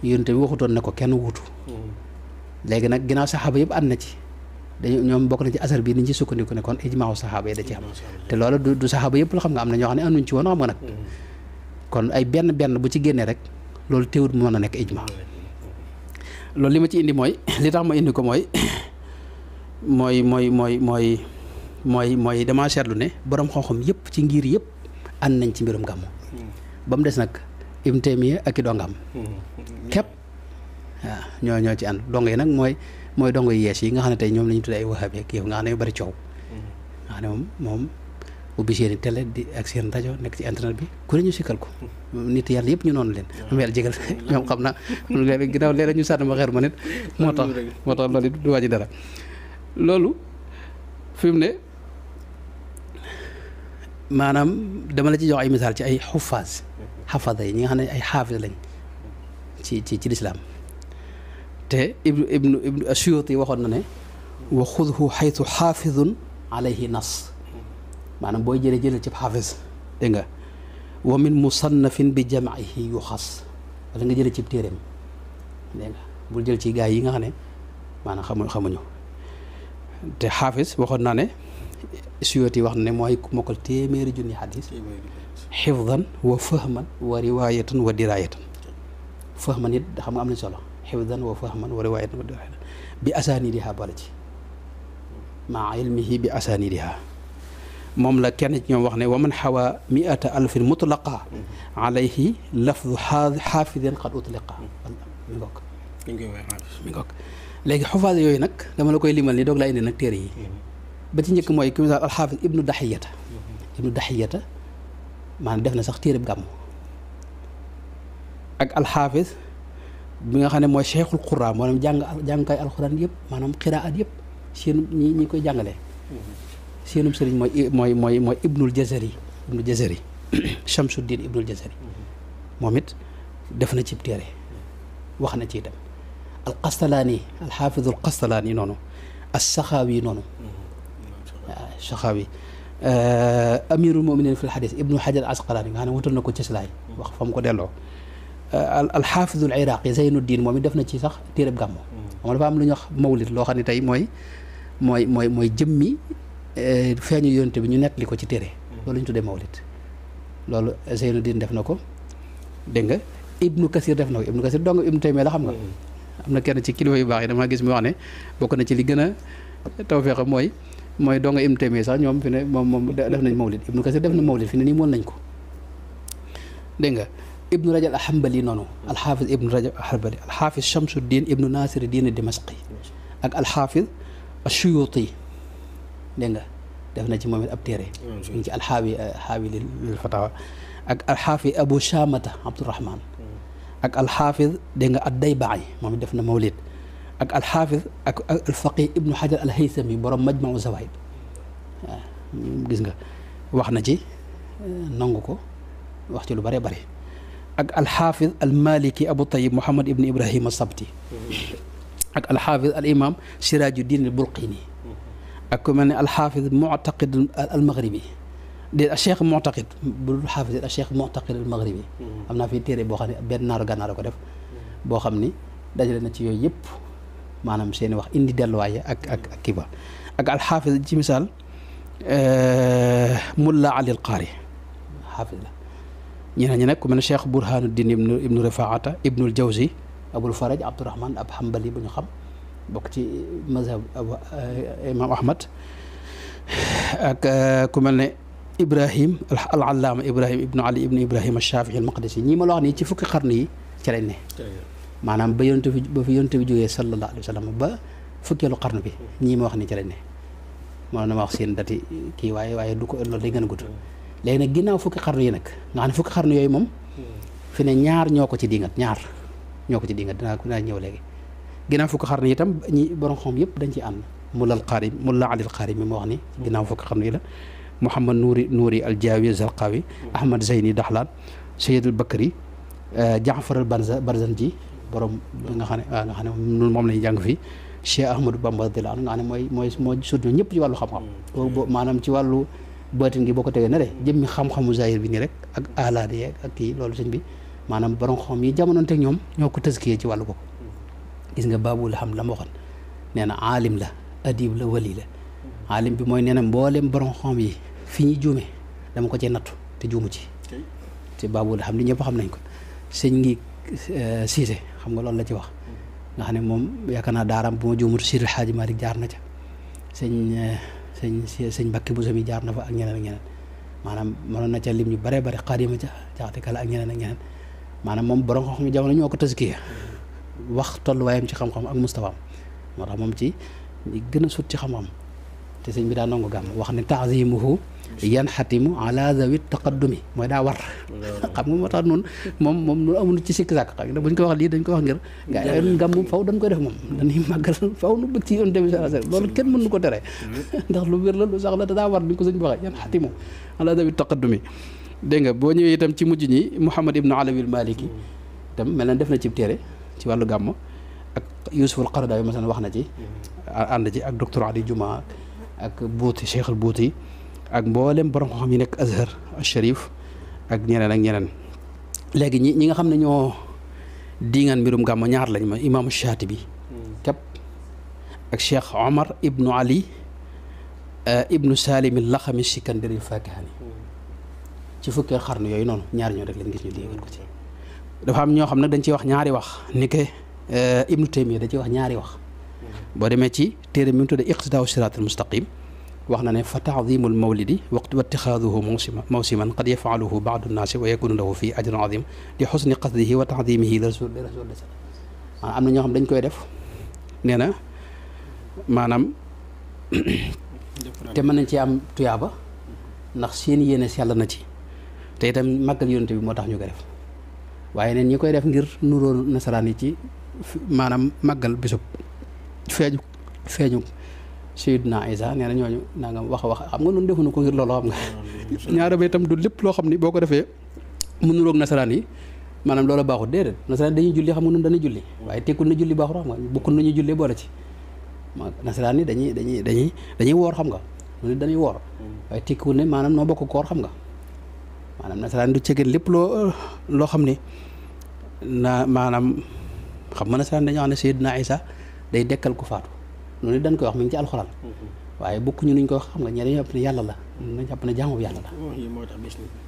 yonent bi waxutoon ne ko kenn wuutu léegi nag ginnaaw saxaaba yëpp ànd na ci ñoom bokk na ci asar bii ni ci sukkandiku ne kon ijmaaw saxaaba yi da ci am te loolu du saxaaba yëpp la xam nga am na ñoo xam ne ànduñ ci woon xam nga nag kon ay benn bu ci génnee rek loolu teewut mu mën a nekk ijmaa loolu li ma ci indi mooy li tax ma indi ko mooy damaa seetlu ne borom xam-xam yëpp ci ngir yëpp ànd nañ ci mbirum gàmmu ba mu des nag Ibn Taymiya ak i dongam képp waaw ñoo ci ànd dong yi nag mooy dong yi yees yi nga xam ne tey ñoom la ñu tuddee ay wahabi ak yow nga xam ne yu bari coow nga xam ne moom ubbi seen i télé di ak seen rajo nekk ci internet bi ku ne ñu sikkal ko nit yàlla yëpp ñu noonu leen mu yàlla jégal ñoom xam na léeg ginnaaw léeg ñu sànni ma xeer ma nit moo tax loolu it du wàññi dara loolu fi mu ne maanaam dama la ci jox ay misaal ci ay xafada yi ñi nga xam ne ay xaafis lañ ci lislaam te ibnu Suyuti waxoon na ne wa xudhu xaytu xaafidun alayhi nas maanaam booy jëlee ci xaafis dégg nga wa min musannafin bi jam'ihi yu xas wala nga jëlee ci téeréem dégg nga bul jël ci gaa yi nga xam ne maanaam xamuñu te xaafis waxoon naa ne Suyuti wax na ne mooy ku mokkal téeméeri junni xadis xifdan wa fahman wa riwaayatan wa diraayatan fahman it xam nga am na solo xifdan wa fahman wa riwaayatan wa diraayatan bi asaanidiha bala ci maa ilmihi bi asaanidiha moom la kenn ci ñoom wax ne wa man xawa miata alfin mutlaqa alayhi lafdu xaafidin qad utliqa mi ngoog léegi xufaas yooyu nag dama la koy limal ni doog laa indi nag téere yi ba ci njëkk mooy ki misaal alxaafis ibnu daxiyata maanaam def na sax téere gàmm ak alxaafis bi nga xam ne mooy cheikhul qura maanaam jàngkaay alxuraan yëpp maanaam xiraat yëpp seen ñi koy jàngale seenum sëriñ mooy Ibnul Jazari Shamsuddin Ibnul Jazari moom it def na ci téere wax na ci itam al-Qastalaani al-Xaafizu al-Qastalaani noonu as-Saxaawi noonu waaw Saxaawi amirul muminin fi l-xadis Ibnu Xajar al-Asqalaani nga xam ne wutal na ko cëslaay wax fa mu ko delloo al-Xaafizu al-Iraaqi Zeynuddin moom it def na ci sax téereb gàmmu moom dafa am lu ñuy wax mawlid loo xam ne tey mooy jëmmi feeñu yonte bi ñu nettali ko ci téere loolu ñu tuddee mawlid loolu Zeynuddin def na ko dégg nga Ibnu Kasir def na ko Ibnu Kasir dong Ibnu Taymiya la xam nga am na kenn ci kilifa yu baax yi dama gis mu wax ne bokk na ci li gën a tawfeex mooy donga Ibnu Taymiya sax ñoom fi ne moom def nañ mawlid Ibnu Kasir def na mawlid fi ne nii mool nañ ko dégg nga Ibnu Rajab al-Hanbali noonu al-Hafiz Ibnu Rajab al-Hanbali al-Hafiz Shamsuddin Ibnu Nasiruddin Dimashqi ak al-Hafiz Ash-Shuyuti dégg nga def na ci moom it ab téere ñu ngi ci xaawi lil fatawa ak alxaafiz Abu Shamata Abdurahman ak alxaafiz dégg nga ad-Dayba'i moom it def na mawlid ak alxaafiz ak alfaqih Ibnu Hajar al-Haythami borom Majma'u Zawaid waaw gis nga wax na ci nangu ko wax ci lu bare bare ak alxaafiz al-Maliki Abu Tayyib Muhammad ibn Ibrahim as-Sabti ak alxaafiz al-imam Sirajuddin al-Bulqini ak ku mel ne alxaafiz Mu'taqid al-Maghribi de Cheikh Mu'taqid bu dul xaafis Cheikh Mu'taqid al-Maghribi am naa fi téere boo xam ne benn naaru gànnaar ko def boo xam ni dajale na ci yooyu yëpp maanaam seeni wax indi delluwaay ak kii ba ak alxaafiz ci misaal Mulla Ali al-Qaari xaafis la ñeneen ñi nag ku mel ne Cheikh Burhanuddin ibnu Rifaata ibnul Jawzi Abul Faraj Abdurahman ab Hanbali bu ñu xam bokk ci mazhab imam Ahmad ak ku mel ne Ibrahim al-Allaama Ibrahim ibnu Ali ibnu Ibrahim al-Shafii al-Maqdisi ñii ma la wax nii ci fukki xarnu yi ci lañ ne maanaam ba fi yonent bi jógee sallallahu alayhi wa sallam ba fukkeelu xarnu bi ñii ma wax nii ci lañ ne moo na ma wax seen dati kii waaye du ko loolu day gën a gudd léegi nag ginnaaw fukki xarnu yi nag nga xam ne fukki xarnu yooyu moom fi ne ñaar ñoo ko ci dingat dinaa ñëw léegi ginnaaw fukki xarnu yi itam ñi borom xam yëpp dañ ci ànd Mulla Ali al-Qaari mi ma wax ni ginnaaw fukki xarnu yi la Muhammad Nuuri al-Jaawi Zarqawi Ahmad Zeyni Daxlaan Sayyid al-Bakri Jaafar al-Barzanji borom nga xam ne moom lañu jàng fii Cheikh Ahmadou Bamba radiyallaahu anhu nga xam ne mooy surtout ñëpp ci wàllu xam-xam maanaam ci wàllu baatin gi boo ko tegee ne de jëmmi xam-xamu zahir bi nii rek ak alaad yeeg ak kii loolu sëñ bi maanaam borom xam yi jamonoon teg ñoom ñoo ko tëskiyee ci wàllu bopp gis nga baabul xam la ma waxoon nee na aalim la adib la wali la aalim bi mooy nee na mboolem borom xam yi fi ñuy juume dama ko cee nattu te juumu ci te baabul xam li ñëpp xam nañ ko sëñ ngi siise xam nga loolu la ci wax nga xam ne moom yaakaar naa daaraam bu ma juumut Seydi El Hadji Malick jaar na ca sëñ Mbàkke Buso mi jaar na fa ak ñeneen maanaam mënoon na ca lim ñu bare bare Xaadima ca jaxate kala ak ñeneen maanaam moom borom xam-xam jamono ñoo ko tëskiya wax tolluwaayam ci xam-xam ak mustawaam moo tax moom ci li gën a sut ci xam-xam te sëñ bi daa nangu gàmm wax ne taazimuhu yanxatimu ala zawi taqaddumi mooy daa war xam nga moo tax noonu moom nu amul ci sikk sàkk xam nga buñ ko wax lii dañ ko wax ngir gaa yi gàmm faw dañ koy def moom dañuy màggal faw nu bëgg ci yoon tamit loolu kenn mën nu ko tere ndax lu wér la lu sax la te daa war ni ko sëñ bi waxee yanxatimu ala zawi taqaddumi dégg nga boo ñëwee itam ci mujj ñi Muhammad ibnu Alawi al-Maliki itam mel na def na ci téere ci wàllu gàmm ak Yusuf al-Qaradawi masalan wax na ci ànd ci ak docteur Ali Juma ak Buuti Cheikh al Buuti ak mboolem borom xam yi nekk Azhar al-Sharif ak ñeneen léegi ñi nga xam ne ñoo diingaan mbirum gàmm ñaar lañ ma imaamu Shaatibi képp ak Cheikh Omar ibnu Ali ibnu Salim al-Laxami Sikandari al-Fakihani ci fukkee xarnu yooyu noonu ñaar ñoo rek lañ gis ñu diingaan ko ci dafa am ñoo xam ne dañ ciy wax ñaari wax ni ke Ibnu Taymiya da ciy wax ñaari wax boo demee ci téere mi mu tuddee Iqtidaa'u siraatal mustaqim wax na ne fa taadimul mawlidi wa ittixaaduhu mawsiman qad yafaaluhu baadu nnaasi wa yakunu lahu fii ajrun azim li xusni qasdihi wa taadimihi li rasul maanaam am na ñoo xam dañ koy def nee na maanaam te mën nañ ci am tuyaaba ndax seen yéene sell na ci te itam màggal yonent bi moo tax ñu koy def waaye neen ñi koy def ngir nuróo nasaraan yi ci maanaam màggal bisub feeñu Seydina Isa nee na ñooñu nangam wax xam nga noonu defuñu ko ngir loolu xam nga ñaara ba itam du lépp loo xam ni boo ko defee mu nuroog nasaraan yi maanaam loola baaxul déedéet nasaraan dañuy julli xam nga nun dañuy julli waaye tekkul na julli baaxul xam nga bokkul nañu julli boole ci nasaraan yi dañuy woor xam nga nu dañuy woor waaye tekkul ne maanaam noo bokk koor xam nga maanaam nasaraan du cegeen lépp loo xam ne na maanaam xam nga nasaraan dañoo xam ne Seydina Isa day dekkal ku faatu noonu dañ koy wax mi ngi ci alxuraan waaye bokkuñu nuñ koy wax xam nga ñeneen ñëpp ne yàlla la nañ jàpp ne jaamu yàlla la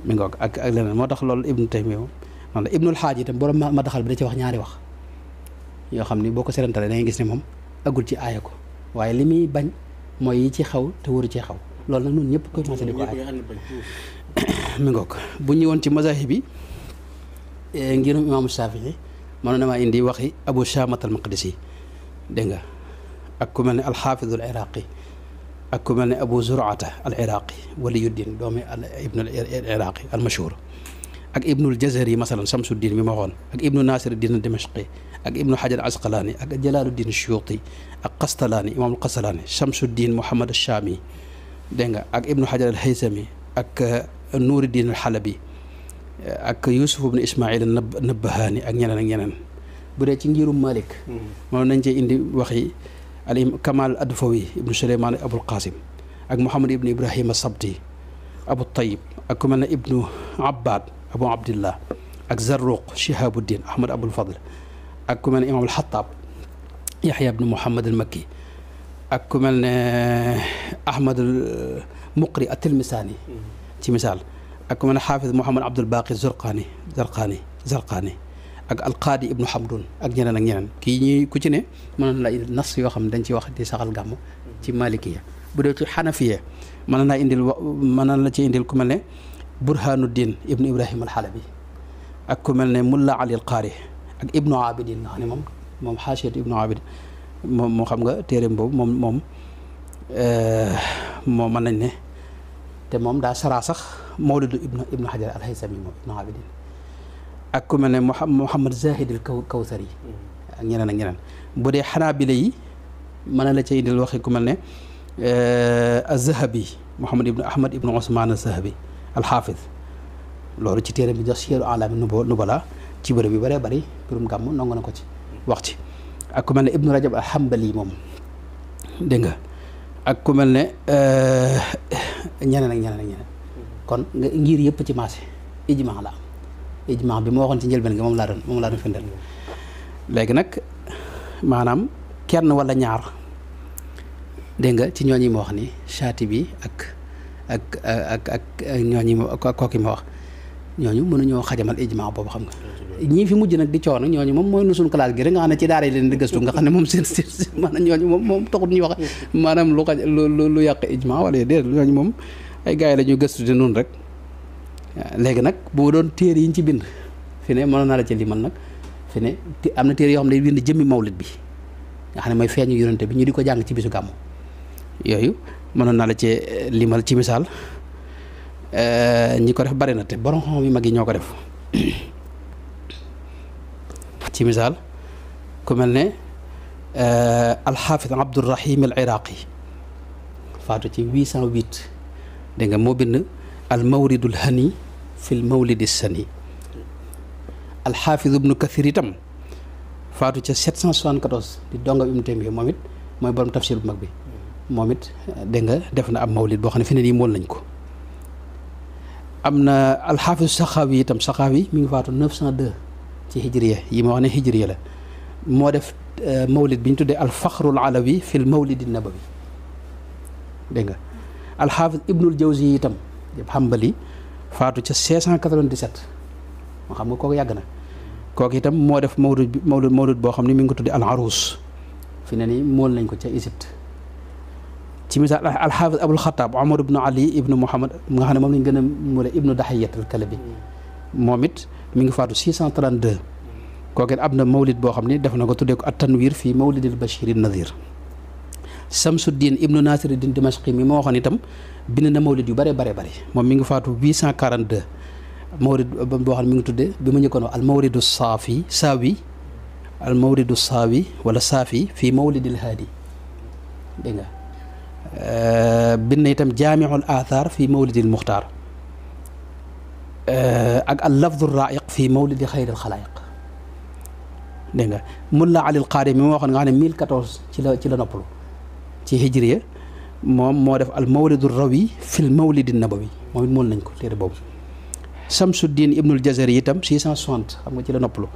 mi ngoog ak leneen moo tax loolu Ibnu Taymiya moom noonu la Ibnul Xaaj itam borom ma daxal bi da ci wax ñaari wax yoo xam ni boo ko seetantalee da ngay gis ne moom agul ci aaya ko waaye li muy bañ mooy yi ci xaw te waru ci xaw loolu nag ñun ñëpp koy commencé di ko aaya mi ngoog bu ñëwoon ci mazahib bi ngirum imaamu Shafii mënoon na maa indi waxi Abu Shamat al Maqdisi dégg nga ak ku mel ne alxaafidu al iraqi ak ku mel ne Abu Zur'ata al iraqi waliyuddin doomi ibnu al iraqi al mashhur ak ibnul Jazari masalan Samsuddin mi ma waxoon ak ibnu Nasiruddin Dimashqi ak ibnu Hajar Asqalaani ak Jalaaluddin Suyuti ak Qastalaani imaamul Qastalaani Samsuddin Muhammad Ash-Shami dégg nga ak ibnu Hajar al Haythami ak Nuruddin al Halabi ak Yusuf ibnu Ismail al Nabahani ak ñeneen ak ñeneen bu dee ci ngirum Malik moom nañ cee indi waxi al Kamal Adfawi ibnu Suleymaan Abul Qasim ak Muhammad ibnu Ibrahima Sabti Abu Tayyib ak ku mel ne ibnu Abbad Abu Abdillah ak Zarruq Shihabuddin Ahmad Abul Fadl ak ku mel ne Imaam al-Xattaab Yaxya ibnu Muhammad al-Makki ak ku mel ne Ahmad al-Muqri at-Tilmisaani ci misaal ak ku mel ne Xaafis Muhammad Abdul Baaqi Zarqaani ak Alqaadi ibnu Hamdun ak ñeneen ak ñeneen kii ñuy ku ci ne mën na la nas yoo xam ne dañ ci wax di saxal gàmm ci Malikiya bu dee ci Xanafiya mën na la ci indil ku mel ne Burhanuddin ibnu Ibrahim al-Halabi ak ku mel ne Mulla Ali al-Qaari ak ibnu Abidin nga xam ne moom xaasiyatu ibnu Abidin moom xam nga téeréem boobu moom mën nañ ne te moom daa saraa sax mawlidu ibnu Hajar al-Haythami moom ibnu Abidin ak ku mel ne Muhammad Zahid al-Kawthari ak ñeneen bu dee Xanaabila yi mën na la ca indil waxi ku mel ne az-Zahabi Muhammad ibnu Ahmad ibnu Usmaan az-Zahabi al-Hafiz loolu ci téere bi jox Siyar A'laami Nubala ci bërëb yu bëree bëri pirum gàmm nangu na ko ci wax ci ak ku mel ne Ibnu Rajab al-Hanbali moom dégg nga ak ku mel ne ñeneen ak ñeneen kon nga ngir yëpp ci maase ijmaa la am ijmaa bi ma waxoon ci njëlbeen gi moom laa doon firndeel léegi nag maanaam kenn wala ñaar dégg nga ci ñooñi ma wax ni Shaatibi ak ñooñi ma kooki ma wax ñooñu mënuñoo xajamal ijmaa boobu xam nga ñii fi mujj nag di coono ñooñu moom mooy nu suñ classe gi rek nga xam ne ci daara yi leen di gëstu nga xam ne moom seen maanaam ñooñu moom taxut ñuy wax maanaam lu yàq ijmaa wala déedéet ñooñu moom ay gars yi la ñuy gëstu di noonu rek léegi nag boo doon téere yi ñu ci bind fi ne mënoon naa la ci limal nag fi ne am na téere yoo xam ne bind jëmmi mawlid bi nga xam ne mooy feeñu yonente bi ñu di ko jàng ci bisu gàmmu yooyu mënoon naa la ci limal ci misaal ñi ko def bari na te borom xam yu mag yi ñoo ko def ci misaal ku mel ne alxaafid Abdurrahim al Iraqi faatu ci 808 dégg nga moo bind al mawridul hani fil mawlidi sani alxaafid ibnu Kathir itam faatu ca 774 di donga Ibnu Taymiya moom it mooy borom tafsir bu mag bi moom it dégg nga def na ab mawlid boo xam ne fi ne nii mool nañ ko am na alxaafis Saxaawi itam Saxaawi mi ngi faatu 902 ci hijriya yi ma wax ne hijriya la moo def mawlid bi ñu tuddee alfaxrul alawi fil mawlidi nabawi dégg nga alxaafis Ibnul Jawzi itam Hanbali faatu ca 597 moo xam nga kooku yàgg na kooku itam moo def mawlid boo xam ne mi ngi ko tuddee al arus fi ne nii mool nañ ko ca Égypte ci misaal alxaafis Abul Xataab Omar ibnu Ali ibnu Muhammad nga xam ne moom lañ gën a mule ibnu Dahiyat al Kalabi moom it mi ngi faatu 632 kooku it am na mawlid boo xam ne def na ko tuddee ko at tanwir fii mawlidil Bashir Nadir Samsuddin ibnu Nasiruddin Dimashqi mi ma waxoon itam bind na mawlid yu bare moom mi ngi faatu 842 mawlid boo xam ne mi ngi tuddee bi ma njëkkoon wax al mawlidu saawi wala saafi fii mawlidil haadi dégg nga bind na itam jaamiul athar fi mawlidil muxtaar ak al lafdu raiq fi mawlidi xayril xalaayiq dégg nga mulla alil qaari mi moo waxoon nga xam ne 1014 ci la noppalu ci hijriya moom moo def al mawlidu rawi fil mawlidi nabawi moom it mool nañ ko téere boobu Samsuddin Ibnul Jazari itam 660 xam nga ci la noppalu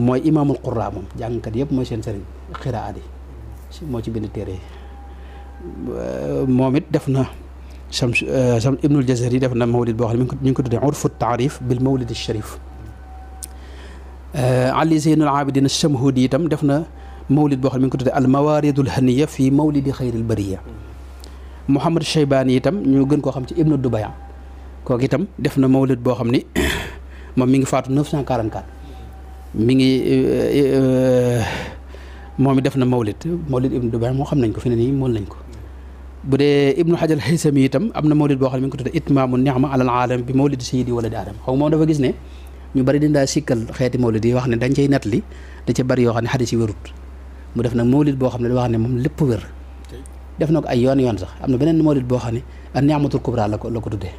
mooy imaamul qurra moom jàngkat yëpp mooy seen sëriñ xiraat yi moo ci bind téere yi moom it def na sam Ibnul Jazari def na mawlid boo xam ne ñu ngi ko tuddee urfu taarif bil mawlid sharif Ali Zeynul Abidin Samhudi itam def na mawlid boo xam ne mi ngi ko tuddee al mawaridul haniya fi mawlidi xayril bariya Mouhamad Cheybani itam ñu gën koo xam ci Ibnu Dubaya kooku itam def na mawlid boo xam ni moom mi ngi faatu 944 mi ngi moom it def na mawlid Ibnu Dubaya moo xam nañ ko fi ne nii mool nañ ko bu dee Ibnu Hajar Haysami itam am na mawlid boo xam ne mi ngi ko tuddee itmaamu ni'ma alal aalam bi mawlidi sayyidi waladi aadam xaw moom dafa gis ne ñu bari dañ daa sikkal xeeti mawlid yi wax ne dañ cay nettali da ca bari yoo xam ne xadis yi wérut mu def nag mawlid boo xam ne da wax ne moom lépp wér def na ko ay yoon sax am na beneen mawlid boo xam ne an ni'matul kubra la ko tuddee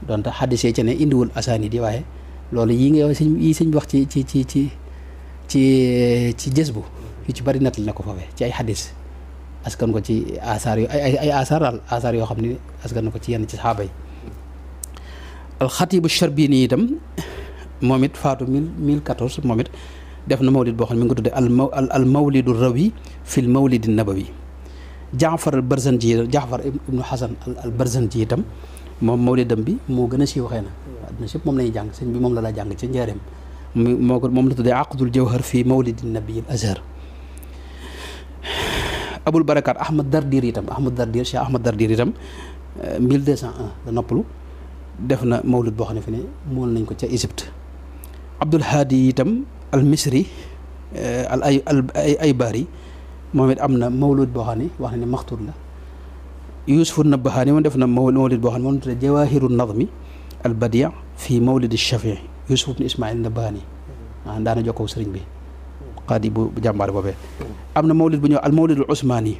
donte xadis yi ca ne indiwul asaani di waaye loolu yii nga yow yi sëñ bi wax ci jës bu yu ci bari nettali na ko foofee ci ay xadis askan ko ci asaar yu ay asaar daal asaar yoo xam ne askan na ko ci yenn ci saxaaba yi alxatibu Charbini itam moom it faatu 1014 moom it def na mawlid boo xam ne mi ngi ko tuddee al mawlidu rawi fil mawlidi nabawi Jaafar ibnu Hasan al Barzanji itam moom mawlidam bi moo gën a siiw xëy na adduna sépp moom la ñuy jàng sëñ bi moom la jàng ci njaareem moom la tuddee aqdul jawhar fii mawlidi nabi al azhar Abul Barakat Cheikh Ahmad Dardir itam 1201 la noppalu def na mawlid boo xam ne fi ne mool nañ ko ca Égypte Abdul Hadi itam al Misri al Aybari moom it am na mawlid boo xam ne wax na ne maxtuur la Yuusufu Nabahani moom def na mawlid boo xam ne moom tuddee Jawaahiru Nadmi al Badia fii mawlidi Shafii Yuusuf ibn Ismail Nabahani daana jokkoo sëriñ bi qaadi bu jàmbaar boobee am na mawlid bu ñëw al mawlidul Usmaani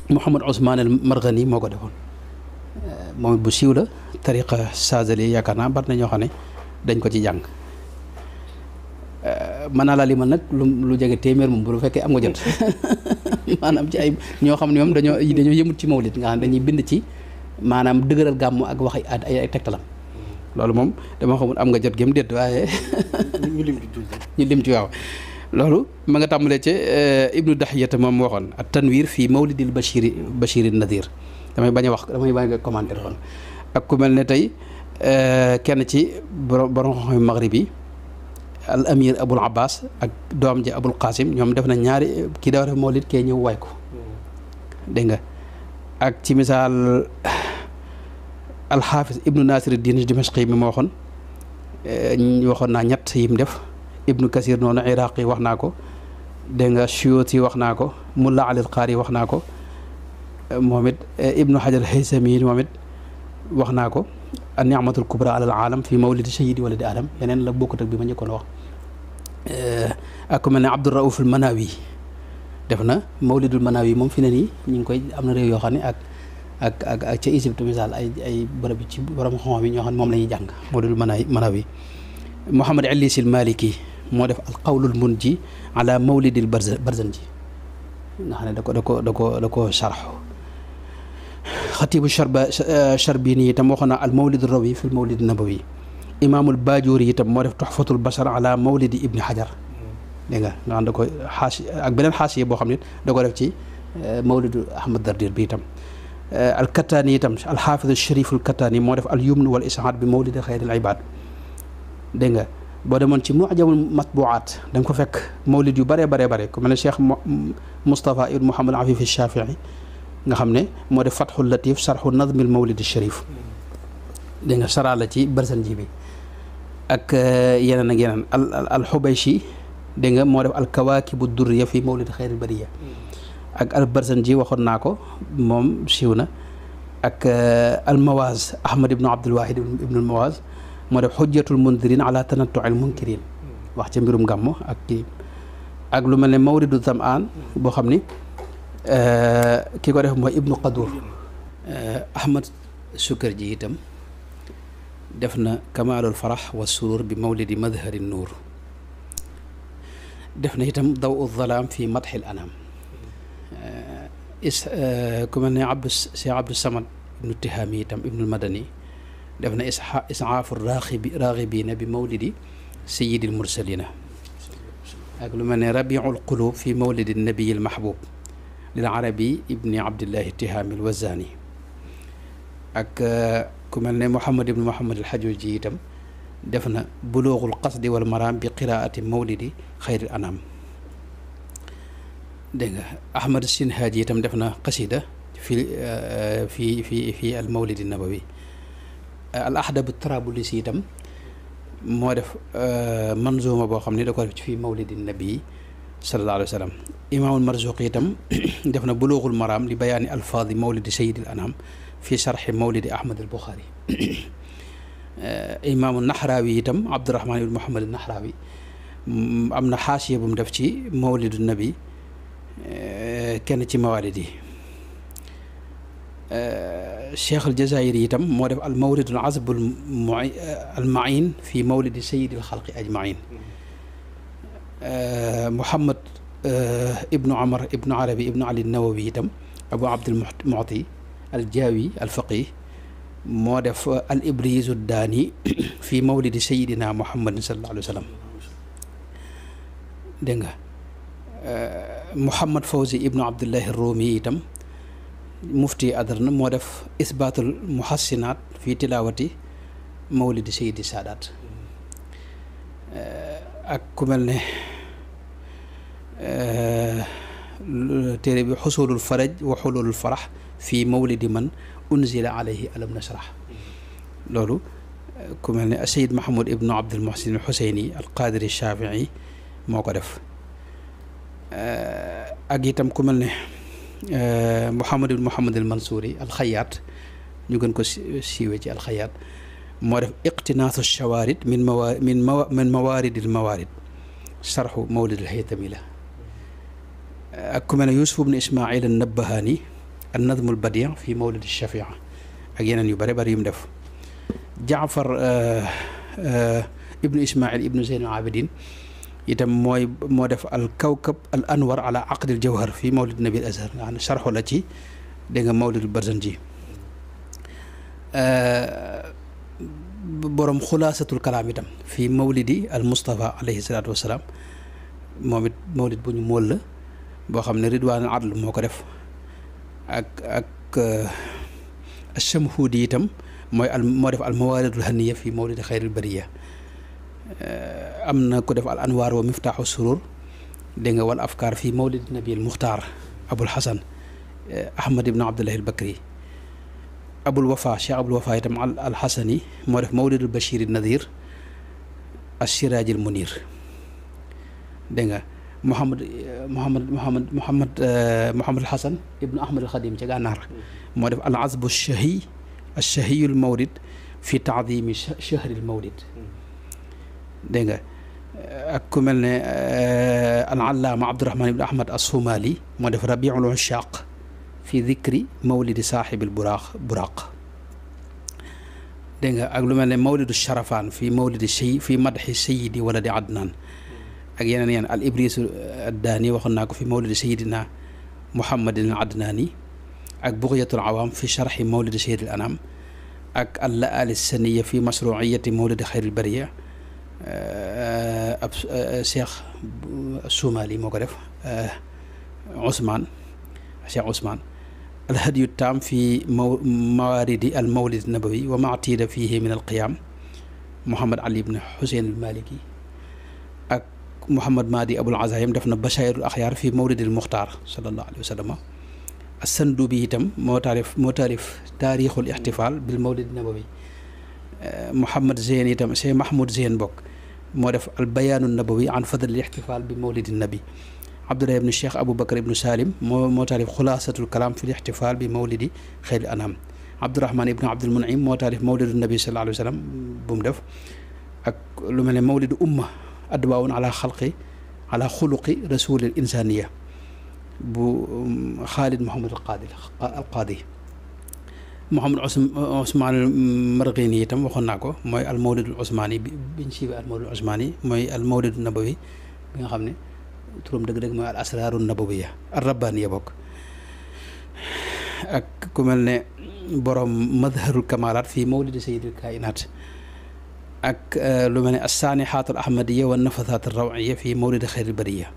Muhammad Usmaan al Marghani moo ko defoon moom it bu siiw la tariqa Saazali yaakaar naa bari na ñoo xam ne dañ ko ci jàng mën naa laa limal nag lu jege téeméer moom bu lu fekkee am nga jot maanaam ci ay ñoo xam ne moom dañoo yëmut ci mawlid nga xam ne dañuy bind ci maanaam dëgëral gàmmu ak wax ay tegtalam loolu moom dama xamul am nga jot gém déet waaye ñu lim ci waaw loolu ma nga tàmbalee ci Ibnu Dahiyata moom waxoon at tanwir fii mawlidil bashiri nadir damay bañ a commentaire kon ak ku mel ne tey kenn ci borom xam maghrib yi al amir Abul Abbas ak doom ji Abul Qasim ñoom def na ñaari kii dafa def mawlid kee ñëw way ko dégg nga ak ci misaal alxaafis Ibnu Nasiruddin Dimashqi mi moo waxoon naa ñett yim def Ibnu Kasir noonu Iraqi wax naa ko dégg nga Suyuti wax naa ko Mulla Alil Qaari wax naa ko moom it Ibnu Hajar Haysami moom it wax naa ko an ni'matul kubra alal aalam fi mawlidi sayyidi waladi adam yeneen la bokkut ak bi ma njëkkoon wax ak ku mel ne Abdul Rauf al Manawi def na mawlidul Manawi moom fi ne nii ñu ngi koy am na réew yoo xam ne ak ca Égypte misaal ay bërëb ci borom xam-xam yi ñoo xam ne moom la ñuy jàng mawlidul Manawi Muhammad Ilis al Maliki moo def al qawlul munji ala mawlidil Barzanji nga xam ne da ko sharx xatibu Charbini itam waxoon naa al mawlid rawi fi mawlid nabawi imaamul Baajoori itam moo def tuxfatul bashar ala mawlidi Ibni Hajar dégg nga xam da ko xaasi ak beneen xaasiye boo xam ne da ko def ci mawlidu Ahmad Dardir bi itam al Kattaani itam al xaafidu Sharif al Kattaani moo def al yumn wal ishaad bi mawlidi xayril ibaad dégg nga boo demoon ci mu'jamul matbu'aat da nga ko fekk mawlid yu bare ku mel ne Cheikh Moustapha ibn Mouhamad Afif Shafii nga xam ne moo def Fathul Latif sarxu nadmil mawlid sharif dégg nga saraa la ci Barzanji bi ak yeneen ak yeneen al Xubayshi dégg nga moo def al kawaakibu durriya fi mawlid xayril bariya ak al Barzanji waxoon naa ko moom siiw na ak al Mawaaz Ahmad ibnu Abdul Wahid ibnu al Mawaaz moo def xujjatul mundirin ala tanattu'il munkirin wax ca mbirum gàmmu ak kii ak lu mel ne mawridu zamaan boo xam ni ki ko def mooy Ibnu Qadur. Ahmad Sukarji itam def na Kamaalul Farax wa surur bi mawlidi madhari nuur. def na itam Dawu Zalaam fi madxil anaam. ku mel ne Cheikh Abdou Samad ibnu Tihaami itam ibnul Madani def na isaafu raaxibiina bi mawlidi sayyidil mursalina. ak lu mel ne Rabiul Qulub fi mawlidi nabiyil mahbub lil arabi ibni Abdillahi Tihaami al Wazaani. ak ku mel ne Muhammad ibnu Muhammad al Hajuji itam def na buluuxul qasdi wal maraam bi qiraati mawlidi xayril anaam. dégg nga Ahmad Sinhaaji itam def na qasida fi al mawlidi nabawi. al ahdabu Tarabulisi itam moo def manzuma boo xam ne da ko def ci fii mawlidi nabi sallallahu alayhi wa sallam. Imaamul Marzuqi itam def na buluuxul maraam li bayaani alfaadi mawlidi sayyidil anaam fi sharxi mawlidi Ahmad al Buxaari. Imaamu Naxraawi itam Abdurahmaan ibn Muhammad al Naxraawi am na xaasiya bu mu def ci mawlidu nabi kenn ci mawaalid yi. Cheikh al Jazaayiri itam moo def al mawlidul azb al maïn fi mawlidi sayyidil xalqi ajmaïn. Muhammad ibnu Amar ibnu Arabi ibnu Ali Nawawi itam Abu Abdul Mu'ti al Jaawi al faqih moo def al ibrizu daani fi mawlidi sayyidina Muhammadin sallallahu alayhi wa sallam. dégg nga Muhammad Fawzi ibnu Abdullahi Rumi itam mufti Adarna moo def isbaatul muhassinaat fi tilaawati mawlidi sayyidi Saadaat. ak ku mel ne téere bi xusulul faraj wa xululul farax fi mawlidi man unzila alayhi alam nashrah. loolu ku mel ne Sayyid Mahamud ibnu Abdul Muhsin al Xuseyni al Qaadiri Shafii moo ko def. ak itam ku mel ne Muhammad ibn Muhammad al Mansuuri al Xayaat ñu gën ko siiwee ci al Xayaat moo def iqtinaasu shawaarid min mawaaridil mawaarid sarxu mawlid al Haytami la. ak ku mel ne Yuusuf ibn Ismaayil an Nabbahaani an nadmul badi fi mawlid al Shafia ak yeneen yu bare bari yu mu def. Jaafar ibnu Ismaayil ibnu Zeyn al Abidin itam moo def al kawkab al anwar ala aqdil jawhar fi mawlid nabi al azhar nga xam ne sarxu la ci dégg nga mawlid Barzanji. borom xulaasatul kalaam itam fi mawlidi al Mustafa alayhi salaatu wasalaam moom it mawlid bu ñu móol la boo xam ne Ridwaan al Adl moo ko def. ak Shamhuudi itam moo def al mawaaridul haniya fi mawlidi xayril bariya. am na ko def al anwaar wa miftaaxu surur dégg nga wal afkaar fi mawlid nabi al muxtaar Abul Hasan Ahmad ibn Abdullahi al Bakri. Abul Wafa Cheikh Abul Wafa itam al Hasani moo def mawlidul Bachir al Nadir al Siraaj al Munir. dégg nga Muhammad al Hasan ibnu Ahmad al Xadim ca Gànnaar moo def al azbu shahi al shahi al mawlid fi taadimi shahri al mawlid. dégg nga ak ku mel ne al allaama Abdurahmaan ibn Ahmad as-Sumaali moo def rabiul ushaaq fi dikri mawlidi saaxibil buraaq. dégg nga ak lu mel ne mawlidu sharafaan fi mawlidi fi madxi sayidi waladi Adnaan ak yeneen al ibrisu addaani waxoon naa ko fi mawlidi sayidina Muhammadin al Adnaani ak bughyatul awaam fi sharxi mawlidi sayyidil anaam ak al laali saniya fi mashruuiyati mawlidi xayril bariya. ab Cheikh Sumaali moo ko def. Cheikh Ousmane alhadiyu taam fi mawaaridi al mawlid nabawi wa maatida fihi min al qiyaam Mouhamad Ali ibn Xuseyn al Maliki. ak Mouhamad Madi Abul Azayim def na Bashairul Axyaar fi mawlidil Muxtaar sallallahu alayhi wa sallam. as-Sandubi itam moo taarif taarixul ixtifaal bil mawlid nabawi. Mouhamad Zeyn itam Cheikh Mahmoud Zeyn bokk moo def al bayaanu nabawi an fadl al ixtifaal bi mawlidi nabi. Abdullah ibnu Cheikh Aboubacar ibnu Salim moo taarif xulaasatul kalaam fi l ixtifaal bi mawlidi xayril anaam. Abdurahmaan ibnu Abdul Munim moo taarif mawlidu nabi sallallahu alayhi wa sallam bu mu def. ak lu mel ne mawlidu umma adwaawun ala xuluqi rasulil insaniya bu Xaalid Muhammad al Qaadi Muhammad Usmaan al Marghini itam waxoon naa ko mooy al mawlidul usmaani biñ siiwee al mawlidul usmaani mooy al mawlidul nabawi bi nga xam ne turam dëgg-dëgg mooy al asraaru nabawiya ar rabbaaniya bokk. ak ku mel ne borom madharul kamalaat fii mawlidi sayyidil kainaat ak lu mel ne assaanixaat al ahmadiya wa nafathaat al rawiya fii mawlidi xayril bariya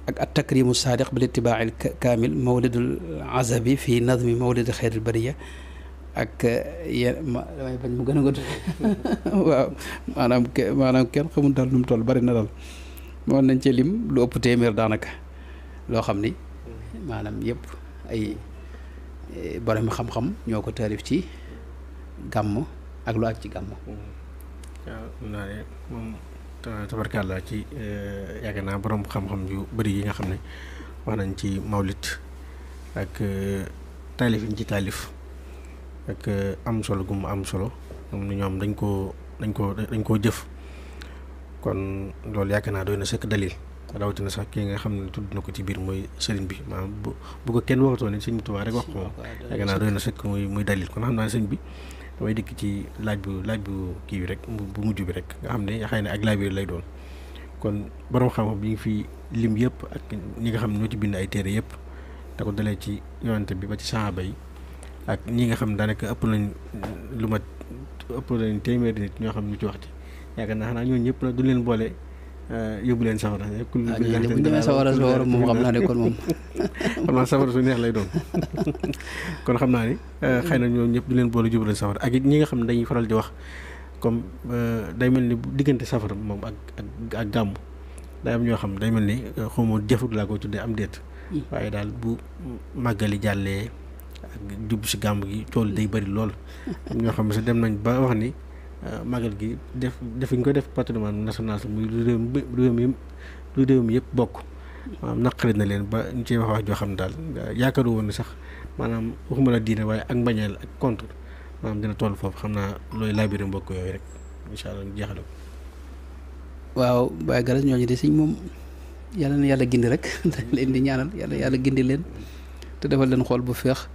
ak at takrimu saadiq bil itibaail kaamil mawlidul azabi fii nadmi mawlidi xayril bariya ak damay bañ mu gën a gudd waaw maanaam kenn xamul daal nu mu toll bari na daal moon nañ ci lim lu ëpp téeméer daanaka loo xam ni maanaam yëpp ay borom xam-xam ñoo ko taarif ci gàmm ak lu ak ci gàmm. waaw naa ne moom tabarkàlla ci yaakaar naa borom xam-xam yu bëri yi nga xam ne wax nañ ci mawlit ak taalif yi ñu ci taalif ak am solo gu mu am solo ñoom dañ koo jëf kon loolu yaakaar naa doy na sëkk dalil rawatina sax kii nga xam ne tudd na ko ci biir mooy sëriñ bi maanaam bu ko kenn waxatoo ne sëñ Tuubaa rek wax ko moom yaakaar naa doy na sëkk muy dalil kon xam naa ne sëñ bi damay dikk ci laaj bu kii bi rek bu mujj bi rek nga xam ne xëy na ak laaj bi lay doon kon borom xam-xam bi ngi fi lim yëpp ak ñi nga xam ne ñoo ci bind ay téere yëpp da ko dalee ci yonante bi ba ci saxaaba yi ak ñi nga xam ne daanaka ëpp nañ téeméeri nit ñoo xam ne ñu ci wax ci yaakaar naa xanaa ñooñu ñëpp nag du leen boole yóbbu leen safara bu ñu demee safara moom xam naa ne kon moom xam naa safara su neex lay doon kon xam naa ni xëy na ñoom ñëpp du leen boole yóbbu leen safara ak it ñi nga xam ne dañuy faral di wax comme day mel ni diggante safara moom ak gàmmu day am ñoo xam day mel ni xawma jëfut laa ko tuddee am déet waaye daal bu màggali jàllee ak jub si gàmm gi tool day bëri lool ñoo xam ne sax dem nañ ba wax ni màggal gi def ñu ko def patrimoine national muy lu réew mi yëpp bokk maanaam naqari na leen ba ñu ciy wax joo xam ne daal yaakaaru woon ne sax maanaam waxuma la diine waaye ak mbañeel ak contre maanaam dina toll foofu xam naa looy laabire mbokk yooyu rek incha allah ñu jeexale ko. waaw Baye Garas ñooñu de sëñ moom yàlla na yàlla gindi rek dañ leen di ñaanal yàlla gindi leen te defal leen xool bu feex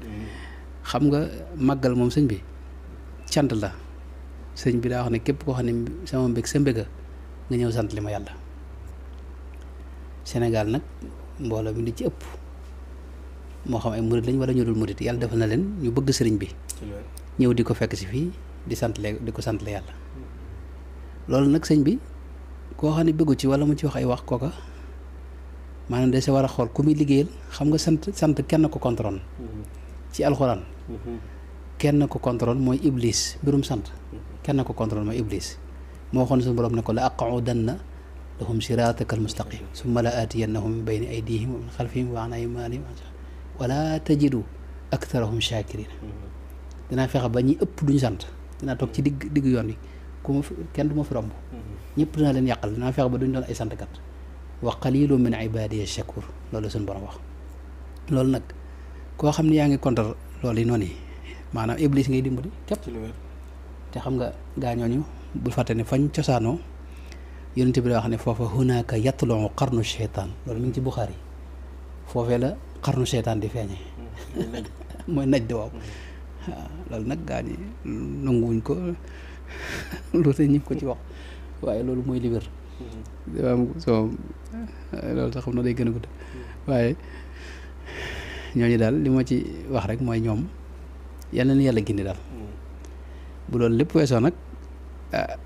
xam nga màggal moom sëñ bi cant la sëñ bi daa wax ne képp koo xam ne sama mbég sa mbéga nga ñëw sant li ma yàlla. Sénégal nag mbooloo mi di ci ëpp moo xam ay murit lañ wala ñu dul murit yàlla defal na leen ñu bëgg sëriñ bi ñëw di ko fekk si fii di ko sant le yàlla. loolu nag sëñ bi koo xam ne bëggu ci wala mu ci wax ay wax kooka maanaam de sa war a xool ku muy liggéeyal xam nga sant kenn ko contrôle ci alxuraan kenn ko contrôle mooy iblis mbirum sant kenn ko contrôle mooy iblis moo waxoon suñu borom ne ko la aqudanna lahum siraataka almustaqim summa la aatiyannahum min bayni aydihim wa min xalfihim wa an aymanihim wala tajidu aktharahum shakirin dinaa fexe ba ñi ëpp duñ sant dinaa toog ci digg yoon wi kenn du ma fi romb ñëpp dinaa leen yàqal dinaa fexe ba duñ doon ay santkat wa qalilun min ibadiya shakur loolu suñu borom wax. loolu nag koo xam ne yaa ngi contre loolu yi noonu yi maanaam iblis ngay dimbali képp te xam nga gaañooñu bul fàtte ne fañ cosaanoo yonent bi da wax ne foofa hunaka yatluu qarnu sheytaan loolu mi ngi ci Buxaari foofee la qarnu sheytaan di feeñee mooy naj de waaw loolu nag gaañi nanguwuñ ko lu te ñi ko ci wax waaye loolu mooy li wér loolu sax xam na day gën a gudd waaye ñooñu daal li ma ci wax rek mooy ñoom yal na yàlla gindi daal bu loolu lépp weesoo nag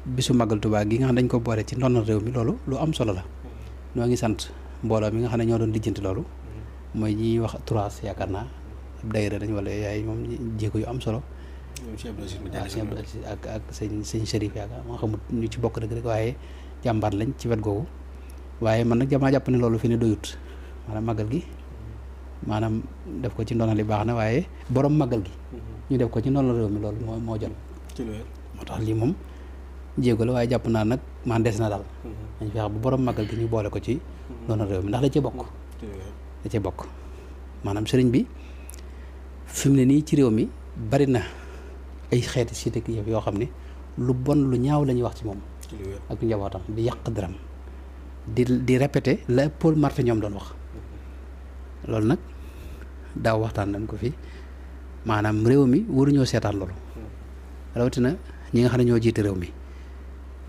bisu màggal Tuubaa gi nga xam ne dañ ko boole ci ndonal réew mi loolu lu am solo la ñoo ngi sant mbooloo mi nga xam ne ñoo doon lijjanti loolu mooy ñi wax trois yaakaar naa ab daayira dañ wala yaay moom jéego yu am solo ak sëñ Chérif yaakaar maa xamut ñu ci bokk dëgg rek waaye jàmbaar lañ ci wet googu waaye man nag jamaa jàpp ne loolu fi ne doyut maanaam màggal gi maanaam def ko ci ndonal li baax na waaye borom màggal gi ñu def ko ci ndonal réew mi loolu moo jot moo tax lii moom jéego la waaye jàpp naa nag man des na daal dañ fexe bu borom màggal gi ñu boole ko ci ndonal réew mi ndax da cee bokk maanaam sëriñ bi fi mu ne nii ci réew mi bari na ay xeeti cité ki yoo xam ne lu bon lu ñaaw la ñuy wax ci moom ak njabootam di yàq dërëm di répété la Paul Marty ñoom doon wax loolu nag daaw waxtaan nañ ko fi maanaam réew mi waruñoo seetaan loolu rawatina ñi nga xam ne ñoo jiite réew mi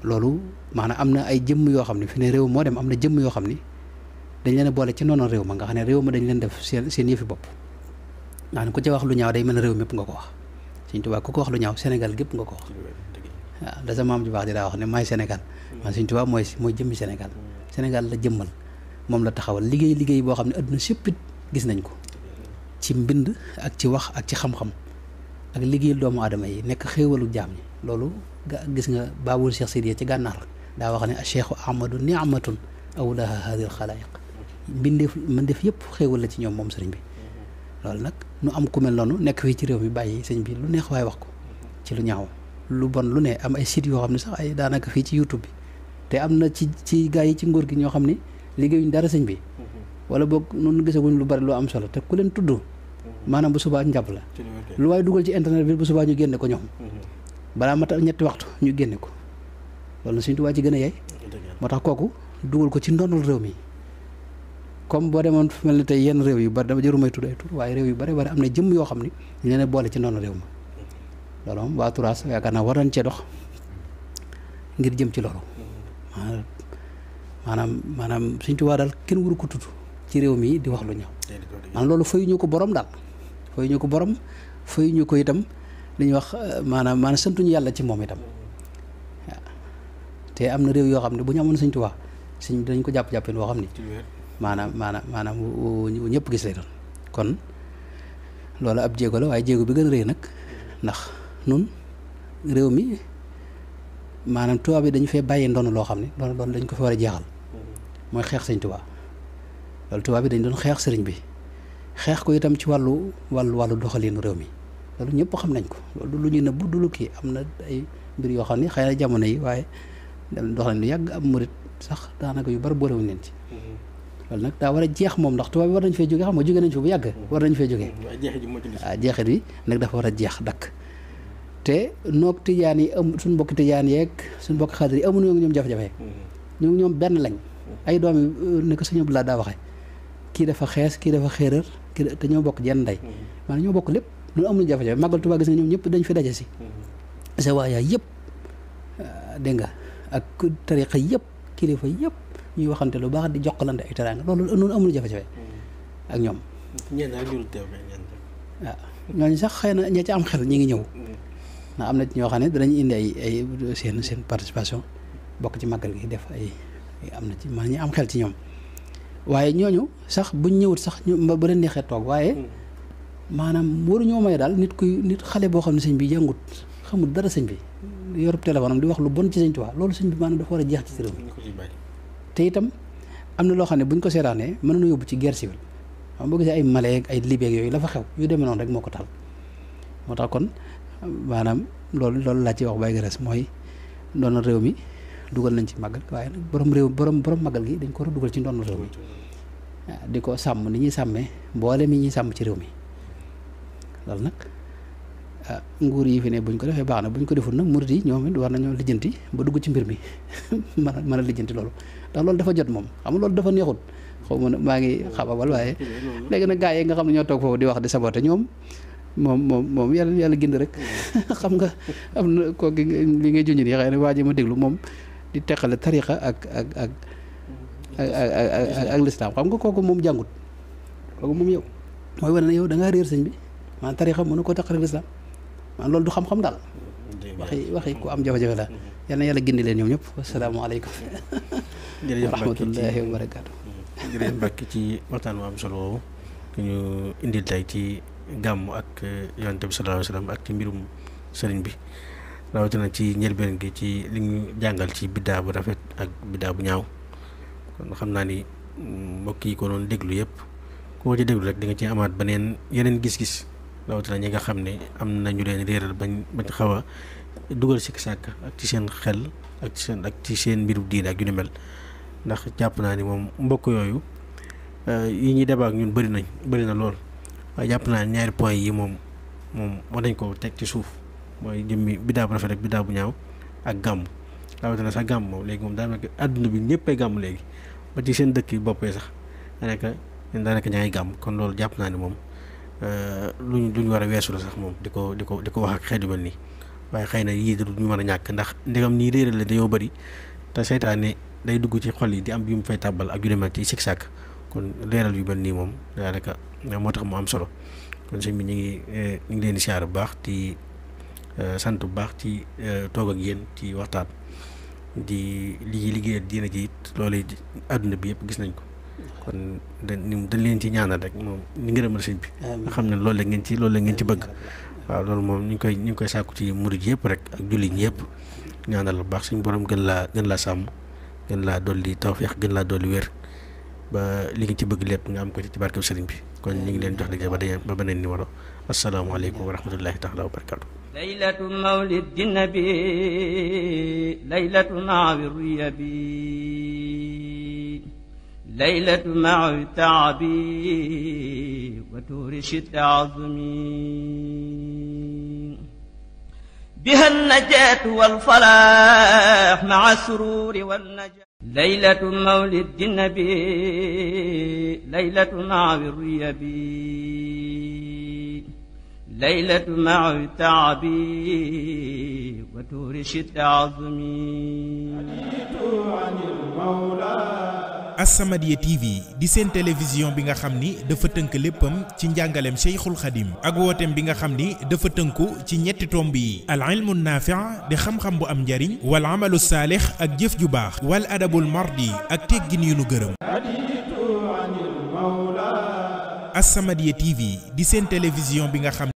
loolu maanaam am na ay jëmm yoo xam ne fi ne réew moo dem am na jëmm yoo xam ni dañ leen a boole ci noonu réew ma nga xam ne réew ma dañ leen def seen yëfi bopp nga xam ne ku ci wax lu ñaaw day mel ne réew mépp nga ko wax Sëñ Tuubaa ku ko wax lu ñaaw Sénégal gépp nga ko wax waaw da sa maam ju baax di daa wax ne maay Sénégal man Sëñ Tuubaa mooy jëmmi Sénégal Sénégal la jëmmal moom la taxawal liggéey boo xam ne adduna séppit gis nañ ko ci mbind ak ci wax ak ci xam-xam ak liggéeyal doomu aadama yi nekk xéewalu jaam ñi loolu gis nga baabul Cheikh Sidiya ci gànnaar daa wax ne a cheikhu ahmadu ni'matun awlaha hadil xalaayiq mbindeef yëpp xéewal la ci ñoom moom sëriñ bi loolu nag nu am ku mel noonu nekk fii ci réew mi bàyyi sëñ bi lu neex waaye wax ko ci lu ñaaw lu bon lu ne am ay sites yoo xam ne sax ay daanaka fii ci YouTube bi te am na ci gaa yi ci nguur gi ñoo xam ne liggéeyuñ dara sëñ bi wala boog noonu gisaguñ lu bari lu am solo te ku leen tudd maanaam bu subaa njàpp la lu waaye dugal ci internet bi bu subaa ñu génne ko ñoom balaa mata ñetti waxtu ñu génne ko loolu Sëñ Tuubaa ci gën a yey moo tax kooku dugal ko ci ndonul réew mi comme boo demoon fu mel ne tey yenn réew yu bari dama jëru may tudd ay tur waaye réew yu bari am na jëmm yoo xam ne ñu leen boole ci ndonul réew ma loolu moom waa Turaas yaakaar naa war nañ cee dox ngir jëm ci loolu maanaam Sëñ Tuubaa daal kenn waru ko tudd ci réew mi di wax lu ñaaw maanaam loolu fayuñu ko borom daal fayuñu ko borom fayuñu ko itam li ñuy wax maanaam santuñu yàlla ci moom itam waaw te am na réew yoo xam ne bu ñu amoon Sëñ Tuubaa sëñ dañ ko jàpp-jàppin boo xam ni maanaam ñëpp gis lay doon kon loolu ab jéego la waaye jéego bi gën a rëy nag ndax nun réew mi maanaam tubaab bi dañu fee bàyyi ndono loo xam ne loolu dañ ko fi war a jeexal mooy xeex Sëñ Tuubaa loolu tubaab bi dañ doon xeex sëriñ bi xeex ko itam ci wàllu doxalinu réew mi loolu ñëpp xam nañ ko loolu lu ñuy nëbbu du lu kii am na ay mbir yoo xam ne xëy na jamono yi waaye dox nañ lu yàgg am murit sax daanaka yu bari boolewuñ leen ci loolu nag daa war a jeex moom ndax tubaab bi war nañ fee jóge xam nga jóge nañ fi bu yàgg war nañ fee jóge waaw jeexit bi nag dafa war a jeex dakk te noog tijaan yi suñ mbokki tijaan yeeg suñ mbokki xaadir yi amuñu ñoom jafe-jafe ñoom benn lañ ay doom yi ne ko sëñ Abdou Lahad daa waxee kii dafa xees kii dafa xéeréer te ñoo bokk jenn ndey maanaam ñoo bokk lépp lu amuñu jafe-jafe màggal Tuubaa gis nga ñoom ñëpp dañ fi daje si sa waayaay yëpp dégg nga ak tariqa yëpp kilifa yëpp ñuy waxante lu baax di jokkalante ay teraanga loolu noonu amuñu jafe-jafe ak ñoom waaw ñooñu sax xëy na ña ci am xel ñi ngi ñëw ndax am na ci ñoo xam ne danañ indi ay seen participation bokk ci màggal gi def ay am na ci maa ñi am xel ci ñoom waaye ñooñu sax buñ ñëwut sax bu leen neexee toog waaye maanaam waruñoo may daal nit xale boo xam ne sëñ bi jàngut xamul dara sëñ bi yorub téléphone am di wax lu bon ci Sëñ Tuubaa loolu sëñ bi maanaam dafa war a jeex ci réew mi te itam am na loo xam ne buñ ko seetaanee mën na yóbbu ci guerre civile xam boo gisee ay Mali ay Libye yooyu la fa xew yu demee noonu rek moo ko taal moo tax kon maanaam loolu laa ci wax bay gëres mooy doon réew mi dugal nañ ci màggal waaye nag borom màggal gi dañ ko war a dugal ci ndoonu réew mi waaw di ko sàmm ni ñuy sàmmee mboole mi ñuy sàmm ci réew mi loolu nag nguur yi fi ne buñ ko defee baax na buñ ko deful nag murid yi ñoom it war nañoo lijjanti ba dugg ci mbir mi mën a lijjanti loolu ndax loolu dafa jot moom xam nga loolu dafa neexut xaw ma maa ngi xababal waaye léegi nag gaa yi nga xam ne ñoo toog foofu di wax di saboté ñoom moom yàlla gind rek xam nga am na kooku li ngay junj nii xëy na waa ji ma déglu moom di teqale tariqa ak lislaam xam nga kooku moom jàngut kooku moom yow mooy wane ne yow da ngaa réer sëñ bi maanaam tariqa mënu ko teqale ak lislaam maanaam loolu du xam-xam daal waxi ku am jafe-jafe la yal na yàlla gindi leen ñoom ñëpp asalaamaaleykum wa rahmatullahi wa barakaatu jërëjëf Mbàkke ci waxtaan wu am solo woowu ñu indil tey ci gàmm ak yonent bi sallallahu alayhi wa sallam ak ci mbirum sëriñ bi rawatina ci njëlbeen gi ci li ñu jàngal ci biddaa bu rafet ak biddaa bu ñaaw kon xam naa ni mbokk yi ko doon déglu yëpp koo ci déglu rek di nga ci amaat yeneen gis-gis rawatina ñi nga xam ne am nañu leen réeral bañ xaw a dugal sikki sàkk ak ci seen xel ak ci seen mbiru diine ak yu ni mel ndax jàpp naa ni moom mbokk yooyu yi ñuy débat ak ñun bëri na lool waaye jàpp naa ni ñaari point yi moom war nañ ko teg ci suuf mooy jëmmi biddaa bu rafet ak biddaa bu ñaaw ak gàmm rawatina sax gàmm moom léegi moom daanaka àdduna bi ñëpp ay gàmm léegi ba ci seen dëkk yi boppee sax daanaka daanaka ña ngay gàmm kon loolu jàpp naa ne moom luñ war a weesu la sax moom di ko wax ak xeet yu mel nii waaye xëy na yii du ñu mën a ñàkk ndax ndegam nii réeral la dañoo bëri te seytaane day dugg ci xol yi di am yu mu fay tàbbal ak yu demee ci sik sàkk kon leeral yu mel nii moom daanaka moo tax mu am solo kon sëñ bi ñu ngi leen di siyaar bu baax di sant bu baax ci toog ak yéen ci waxtaan di liggéeyal diina ji it loolu àdduna bi yëpp gis nañ ko kon dañ leen ci ñaanal rek moom ñu ngërëmal sëñ bi nga xam ne loolu la ngeen ci bëgg waaw loolu moom ñu ngi koy sàkku ci murid yëpp rek ak jullit ñi yëpp ñaanal bu baax suñu borom gën laa sàmm gën laa dolli tawfeex gën laa dolli wér ba li nga ci bëgg lépp nga am ko ci barkeb sëriñ bi kon ñu ngi leen jox liggéey ba beneen numéro asalaamaaleykum wa rahmatullahi taala wa barakatu laylatu mawlidi nabi laylatu maawi ruyabi laylatu maawi taabi wa tuuri shidda azmi biha najaatu wal falaax maa sururi wan najaat laylatu mawlidi nabi laylatu maawi ruyabi laylatu maawi taabi wa tuuri shidda azmi As-Samadiyya TV di seen télévision bi nga xam ni dafa tënk léppam ci njàngaleem Cheikhul Khadim ak wooteem bi nga xam ni dafa tënku ci ñetti tomb yi al ilmu naafi' di xam-xam bu am njariñ wal amalu saalix ak jëf ju baax wal adabul mardi ak teggin yu nu gërëm As-Samadiyya TV di seen télévision bi nga xam